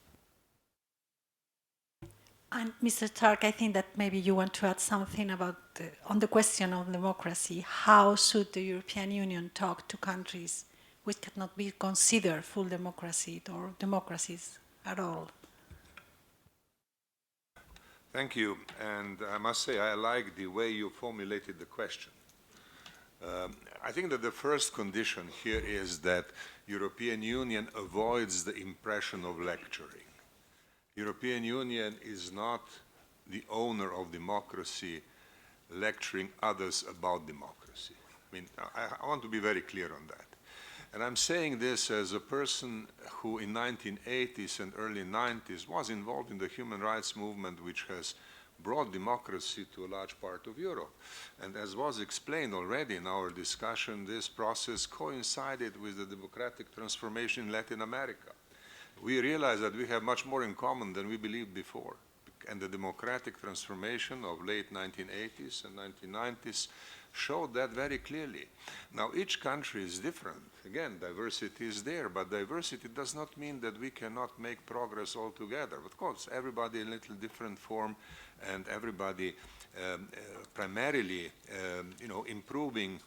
And Mr. Stark, I think that maybe you want to add something about on the question of democracy. How should the European Union talk to countries which cannot be considered full democracy or democracies at all? Thank you, and I must say I like the way you formulated the question. I think that the first condition here is that European Union avoids the impression of lecturing. European Union is not the owner of democracy lecturing others about democracy. I mean, I want to be very clear on that. And I'm saying this as a person who in 1980s and early 90s was involved in the human rights movement which has brought democracy to a large part of Europe. And as was explained already in our discussion, this process coincided with the democratic transformation in Latin America. We realized that we have much more in common than we believed before. And the democratic transformation of late 1980s and 1990s showed that very clearly. Now, each country is different. Again, diversity is there, but diversity does not mean that we cannot make progress all together. Of course, everybody in a little different form, and everybody primarily, improving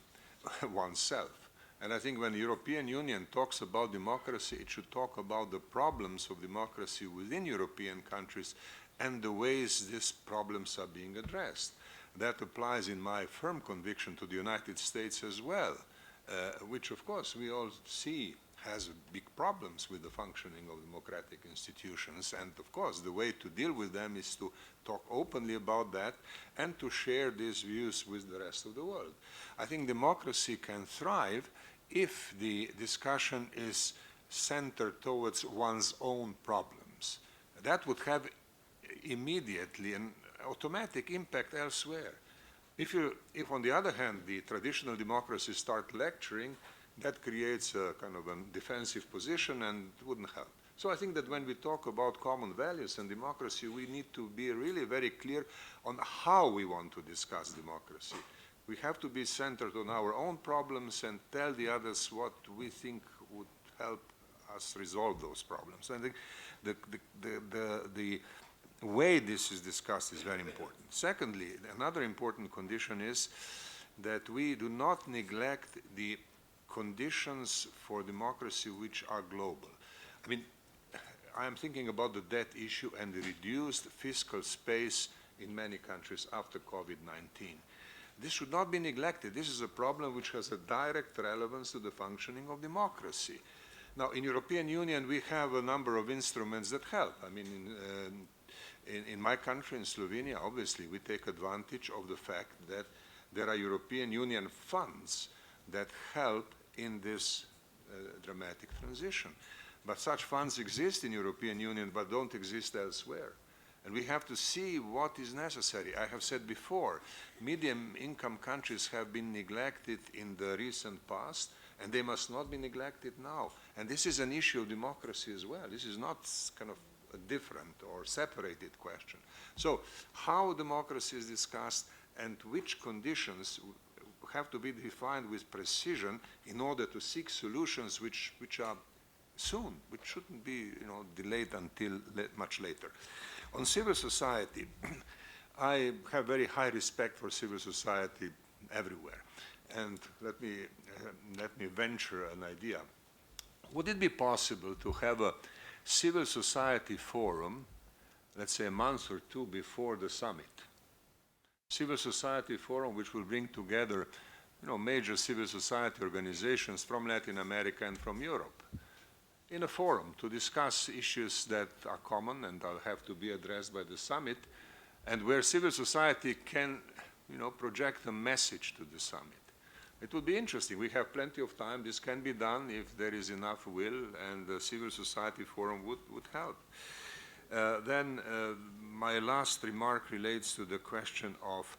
oneself. And I think when the European Union talks about democracy, it should talk about the problems of democracy within European countries and the ways these problems are being addressed. That applies, in my firm conviction, to the United States as well, which, of course, we all see has big problems with the functioning of democratic institutions. And, of course, the way to deal with them is to talk openly about that and to share these views with the rest of the world. I think democracy can thrive if the discussion is centered towards one's own problems. That would have immediately an automatic impact elsewhere. If on the other hand, the traditional democracies start lecturing, that creates a kind of a defensive position and it wouldn't help. So I think that when we talk about common values and democracy, we need to be really very clear on how we want to discuss democracy. We have to be centered on our own problems and tell the others what we think would help us resolve those problems. I think the way this is discussed is very important. Secondly, another important condition is that we do not neglect the conditions for democracy which are global. I mean, I am thinking about the debt issue and the reduced fiscal space in many countries after COVID-19. This should not be neglected. This is a problem which has a direct relevance to the functioning of democracy. Now, in European Union, we have a number of instruments that help. I mean, in my country, in Slovenia, obviously, we take advantage of the fact that there are European Union funds that help in this dramatic transition. But such funds exist in European Union, but don't exist elsewhere. And we have to see what is necessary. I have said before, medium-income countries have been neglected in the recent past, and they must not be neglected now. And this is an issue of democracy as well. This is not kind of a different or separated question. So how democracy is discussed and which conditions have to be defined with precision in order to seek solutions which are soon, which shouldn't be delayed until much later. On civil society, I have very high respect for civil society everywhere. And let me venture an idea. Would it be possible to have a civil society forum, let's say a month or two before the summit? Civil society forum which will bring together major civil society organizations from Latin America and from Europe in a forum to discuss issues that are common and have to be addressed by the summit, and where civil society can project a message to the summit. It would be interesting. We have plenty of time. This can be done if there is enough will, and the civil society forum would help. Then my last remark relates to the question of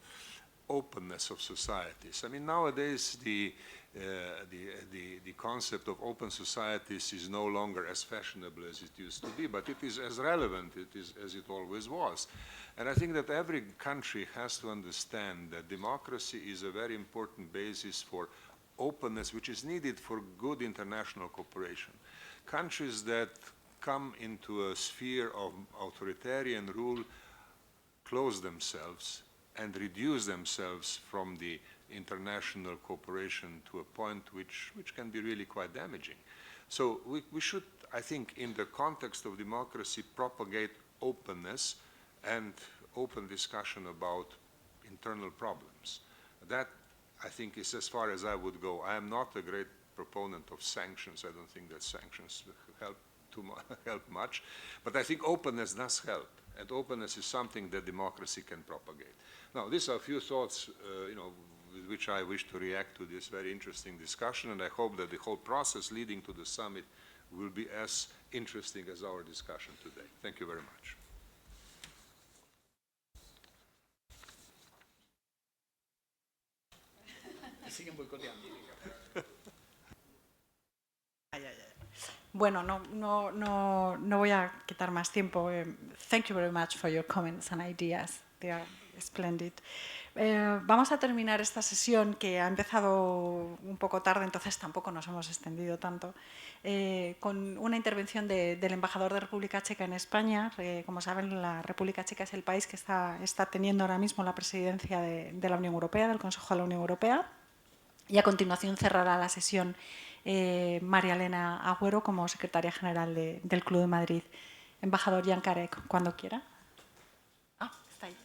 openness of societies. I mean, nowadays the concept of open societies is no longer as fashionable as it used to be, but it is as relevant as it always was. And I think that every country has to understand that democracy is a very important basis for openness, which is needed for good international cooperation. Countries that come into a sphere of authoritarian rule close themselves and reduce themselves from the international cooperation to a point which can be really quite damaging. So we should, I think, in the context of democracy, propagate openness and open discussion about internal problems. That, I think, is as far as I would go. I am not a great proponent of sanctions. I don't think that sanctions help much. But I think openness does help. And openness is something that democracy can propagate. Now, these are a few thoughts, with which I wish to react to this very interesting discussion, and I hope that the whole process leading to the summit will be as interesting as our discussion today. Thank you very much. siguen boicoteando. Bueno, no voy a quitar más tiempo. Thank you very much for your comments and ideas. They are splendid. Vamos a terminar esta sesión que ha empezado un poco tarde, entonces tampoco nos hemos extendido tanto, con una intervención del embajador de República Checa en España. Como saben, la República Checa es el país que está teniendo ahora mismo la presidencia de la Unión Europea, del Consejo de la Unión Europea. Y a continuación cerrará la sesión María Elena Agüero como secretaria general del Club de Madrid. Embajador Jan Karek, cuando quiera. Ah, está ahí.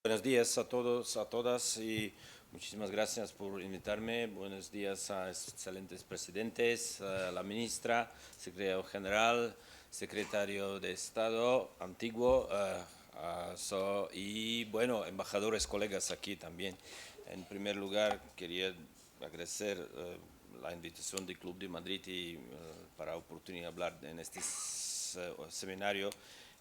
Buenos días a todos, a todas y muchísimas gracias por invitarme. Buenos días a excelentes presidentes, a la ministra, secretario general, secretario de Estado antiguo y bueno, embajadores, colegas aquí también. En primer lugar, quería agradecer la invitación del Club de Madrid y para la oportunidad de hablar en este seminario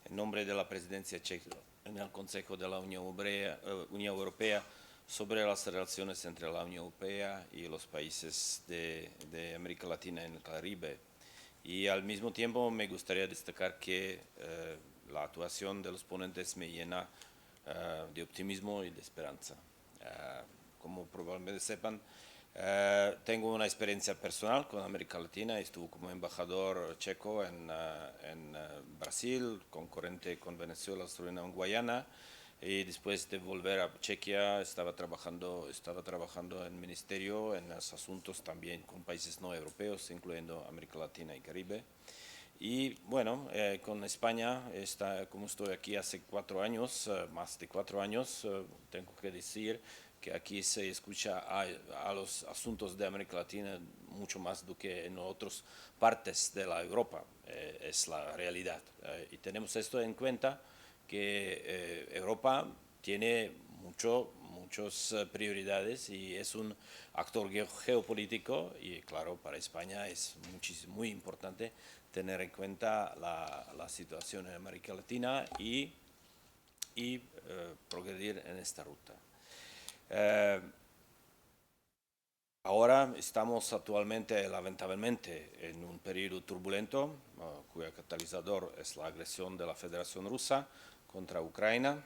en nombre de la presidencia checa en el Consejo de la Unión Europea sobre las relaciones entre la Unión Europea y los países de América Latina y el Caribe. Y al mismo tiempo me gustaría destacar que la actuación de los ponentes me llena de optimismo y de esperanza. Como probablemente sepan, tengo una experiencia personal con América Latina. Estuve como embajador checo en Brasil, concurrente con Venezuela, Surinam, Guayana, y después de volver a Chequia estaba trabajando en ministerio en los asuntos también con países no europeos, incluyendo América Latina y Caribe. Y bueno, con España, como estoy aquí hace 4 años, más de 4 años, tengo que decir que aquí se escucha a los asuntos de América Latina mucho más do que en otras partes de la Europa, es la realidad. Y tenemos esto en cuenta, que Europa tiene muchas prioridades y es un actor geopolítico y claro, para España es muy importante tener en cuenta la situación en América Latina y progredir en esta ruta. Ahora estamos actualmente, lamentablemente, en un periodo turbulento, cuyo catalizador es la agresión de la Federación Rusa contra Ucrania,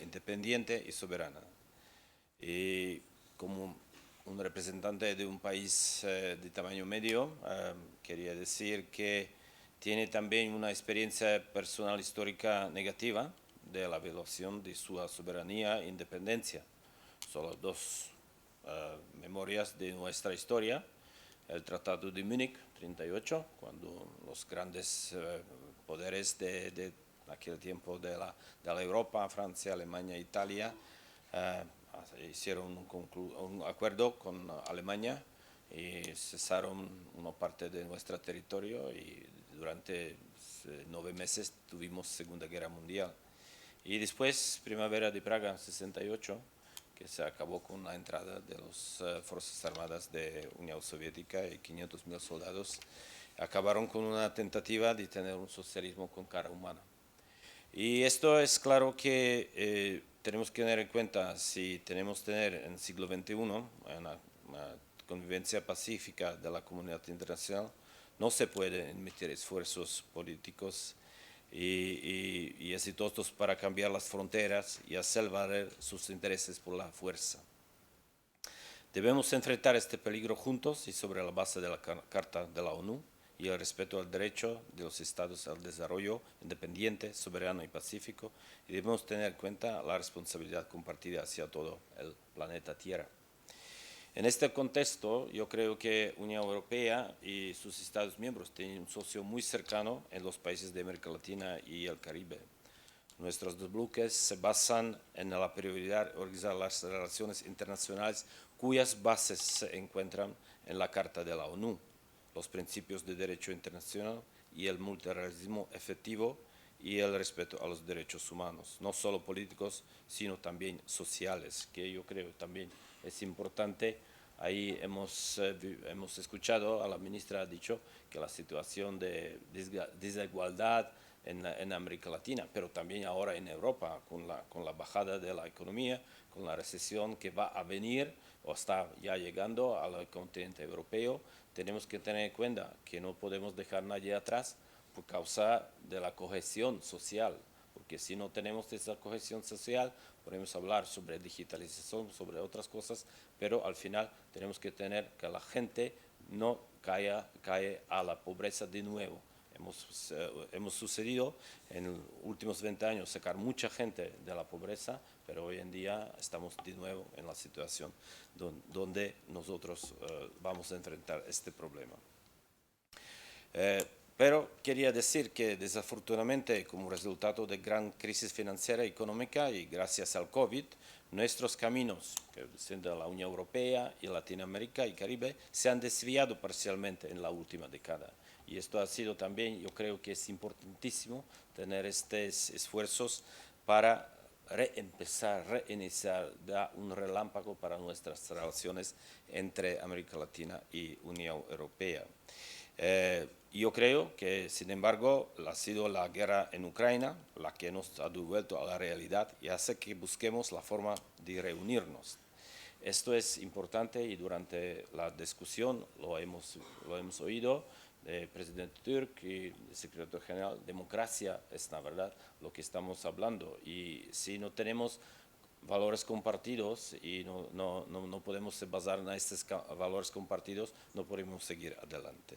independiente y soberana. Y como un representante de un país de tamaño medio, quería decir que tiene también una experiencia personal histórica negativa de la violación de su soberanía e independencia. Solo 2 memorias de nuestra historia: el Tratado de Múnich, 38, cuando los grandes poderes de aquel tiempo de la Europa, Francia, Alemania, Italia, hicieron un acuerdo con Alemania y cesaron una parte de nuestro territorio y durante 9 meses tuvimos Segunda Guerra Mundial. Y después, Primavera de Praga, 68, que se acabó con la entrada de las Fuerzas Armadas de Unión Soviética y 500.000 soldados, acabaron con una tentativa de tener un socialismo con cara humana. Y esto es claro que tenemos que tener en cuenta, si tenemos que tener en el siglo XXI una convivencia pacífica de la comunidad internacional, no se pueden emitir esfuerzos políticos y exitosos para cambiar las fronteras y hacer valer sus intereses por la fuerza. Debemos enfrentar este peligro juntos y sobre la base de la Carta de la ONU y el respeto al derecho de los estados al desarrollo independiente, soberano y pacífico, y debemos tener en cuenta la responsabilidad compartida hacia todo el planeta Tierra. En este contexto, yo creo que la Unión Europea y sus Estados miembros tienen un socio muy cercano en los países de América Latina y el Caribe. Nuestros 2 bloques se basan en la prioridad de organizar las relaciones internacionales cuyas bases se encuentran en la Carta de la ONU, los principios de derecho internacional y el multilateralismo efectivo y el respeto a los derechos humanos, no solo políticos, sino también sociales, que yo creo también es importante. Ahí hemos escuchado a la ministra, ha dicho que la situación de desigualdad en América Latina, pero también ahora en Europa, con la bajada de la economía, con la recesión que va a venir o está ya llegando al continente europeo. Tenemos que tener en cuenta que no podemos dejar a nadie atrás por causa de la cohesión social, porque si no tenemos esa cohesión social, podemos hablar sobre digitalización, sobre otras cosas, pero al final tenemos que tener que la gente no cae a la pobreza de nuevo. Hemos sucedido en los últimos 20 años sacar mucha gente de la pobreza, pero hoy en día estamos de nuevo en la situación donde nosotros vamos a enfrentar este problema. Pero quería decir que desafortunadamente, como resultado de gran crisis financiera y económica y gracias al COVID, nuestros caminos, que son de la Unión Europea y Latinoamérica y Caribe, se han desviado parcialmente en la última década. Y esto ha sido también, yo creo que es importantísimo tener estos esfuerzos para reiniciar, dar un relámpago para nuestras relaciones entre América Latina y Unión Europea. Yo creo que, sin embargo, ha sido la guerra en Ucrania la que nos ha devuelto a la realidad y hace que busquemos la forma de reunirnos. Esto es importante y durante la discusión lo hemos oído del presidente Türk y del secretario general. Democracia es la verdad lo que estamos hablando, y si no tenemos valores compartidos y no podemos basar en estos valores compartidos, no podemos seguir adelante.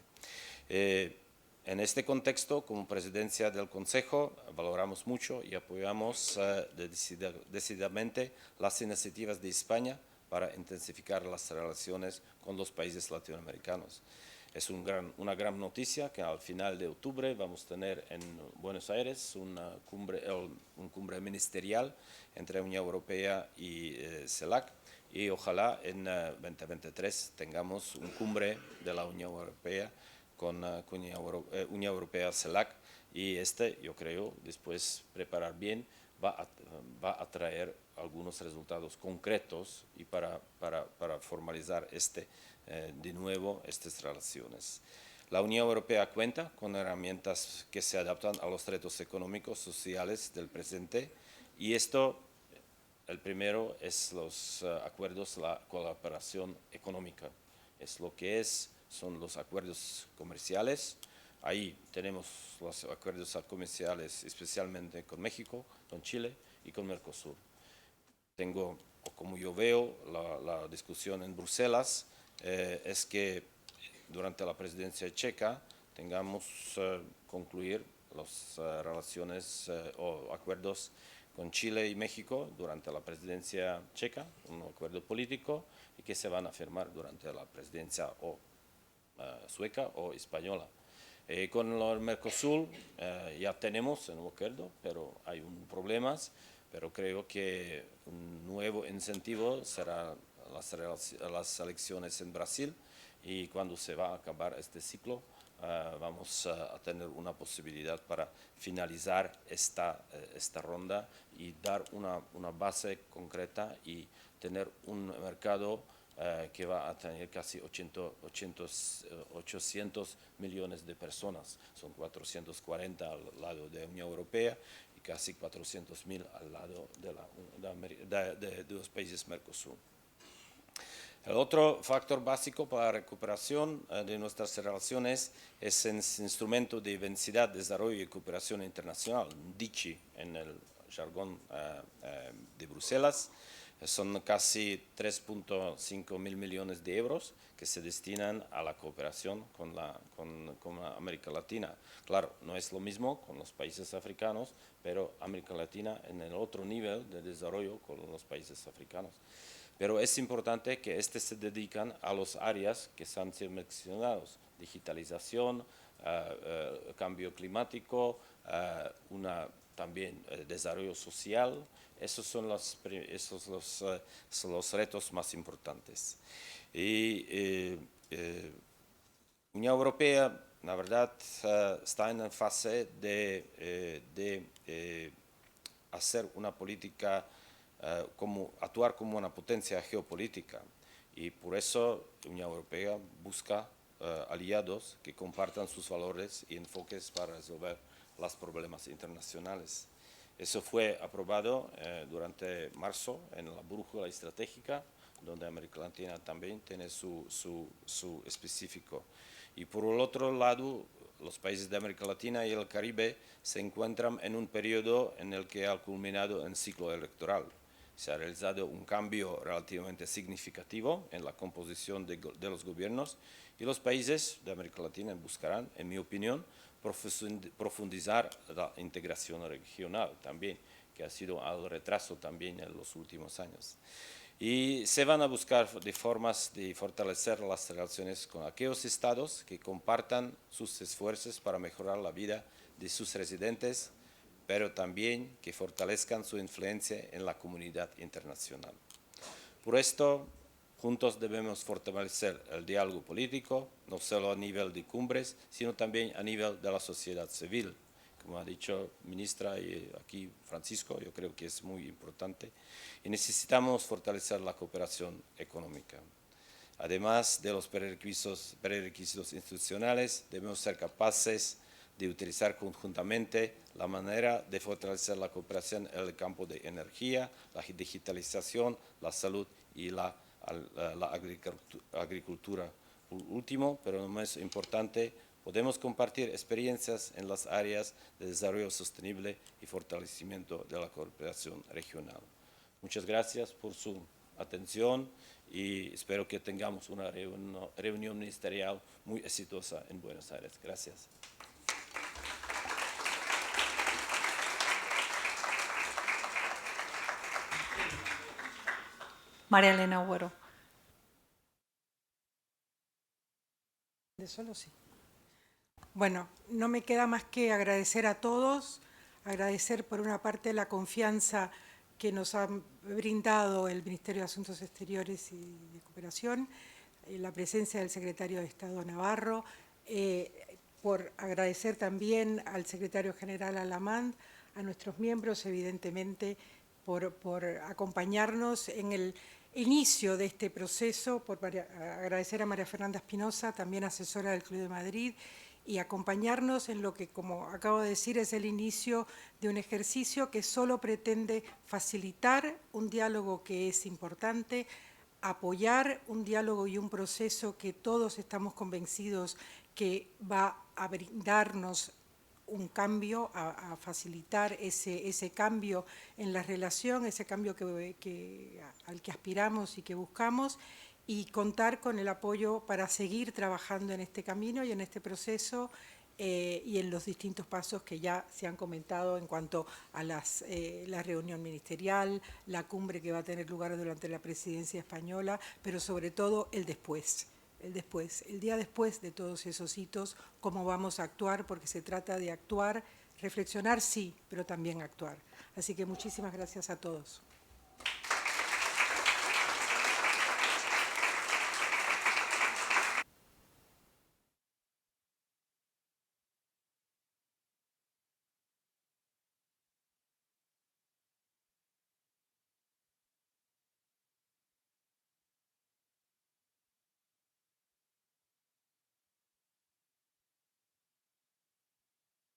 En este contexto, como presidencia del Consejo, valoramos mucho y apoyamos decididamente las iniciativas de España para intensificar las relaciones con los países latinoamericanos. Es una gran noticia que al final de octubre vamos a tener en Buenos Aires una cumbre ministerial entre Unión Europea y CELAC, y ojalá en 2023 tengamos una cumbre de la Unión Europea con Unión Europea CELAC, y yo creo, después preparar bien, va a traer algunos resultados concretos y para formalizar de nuevo estas relaciones. La Unión Europea cuenta con herramientas que se adaptan a los retos económicos, sociales del presente, y el primero es los acuerdos, la colaboración económica. Es lo que son los acuerdos comerciales. Ahí tenemos los acuerdos comerciales especialmente con México, con Chile y con Mercosur. Como yo veo la discusión en Bruselas, es que durante la presidencia checa tengamos concluir las relaciones o acuerdos con Chile y México durante la presidencia checa, un acuerdo político, y que se van a firmar durante la presidencia sueca o española. Con el Mercosur ya tenemos un acuerdo, pero hay problemas, pero creo que un nuevo incentivo será las elecciones en Brasil, y cuando se va a acabar este ciclo vamos a tener una posibilidad para finalizar esta ronda y dar una base concreta y tener un mercado que va a tener casi 800 millones de personas. Son 440 al lado de la Unión Europea y casi 400.000 al lado de los países Mercosur. El otro factor básico para la recuperación de nuestras relaciones es el Instrumento de Diversidad, Desarrollo y Cooperación Internacional, DICI en el jargón de Bruselas. Son casi 3.5 mil millones de euros que se destinan a la cooperación con América Latina. Claro, no es lo mismo con los países africanos, pero América Latina en el otro nivel de desarrollo con los países africanos. Pero es importante que se dedican a las áreas que han sido mencionadas: digitalización, cambio climático, también desarrollo social. Esos son los retos más importantes. Y Unión Europea, la verdad, está en la fase de hacer una política, actuar como una potencia geopolítica, y por eso la Unión Europea busca aliados que compartan sus valores y enfoques para resolver los problemas internacionales. Eso fue aprobado durante marzo en la brújula estratégica, donde América Latina también tiene su específico. Y por el otro lado, los países de América Latina y el Caribe se encuentran en un periodo en el que ha culminado un ciclo electoral. Se ha realizado un cambio relativamente significativo en la composición de los gobiernos y los países de América Latina buscarán, en mi opinión, profundizar la integración regional también, que ha sido algo retraso también en los últimos años. Y se van a buscar de formas de fortalecer las relaciones con aquellos estados que compartan sus esfuerzos para mejorar la vida de sus residentes, pero también que fortalezcan su influencia en la comunidad internacional. Por esto, juntos debemos fortalecer el diálogo político, no solo a nivel de cumbres, sino también a nivel de la sociedad civil. Como ha dicho ministra y aquí Francisco, yo creo que es muy importante. Y necesitamos fortalecer la cooperación económica. Además de los prerequisitos institucionales, debemos ser capaces de utilizar conjuntamente la manera de fortalecer la cooperación en el campo de energía, la digitalización, la salud y la agricultura. Por último, pero no más importante, podemos compartir experiencias en las áreas de desarrollo sostenible y fortalecimiento de la cooperación regional. Muchas gracias por su atención y espero que tengamos una reunión ministerial muy exitosa en Buenos Aires. Gracias. María Elena Agüero. De solo sí. Bueno, no me queda más que agradecer a todos, agradecer por una parte la confianza que nos ha brindado el Ministerio de Asuntos Exteriores y de Cooperación, la presencia del secretario de Estado Navarro, por agradecer también al secretario general Alamán, a nuestros miembros, evidentemente, por acompañarnos en el inicio de este proceso, por agradecer a María Fernanda Espinosa, también asesora del Club de Madrid, y acompañarnos en lo que, como acabo de decir, es el inicio de un ejercicio que solo pretende facilitar un diálogo que es importante, apoyar un diálogo y un proceso que todos estamos convencidos que va a brindarnos un cambio, a facilitar ese cambio en la relación, ese cambio al que aspiramos y que buscamos, y contar con el apoyo para seguir trabajando en este camino y en este proceso y en los distintos pasos que ya se han comentado en cuanto a la reunión ministerial, la cumbre que va a tener lugar durante la presidencia española, pero sobre todo el después, el día después de todos esos hitos, cómo vamos a actuar, porque se trata de actuar, reflexionar sí, pero también actuar. Así que muchísimas gracias a todos.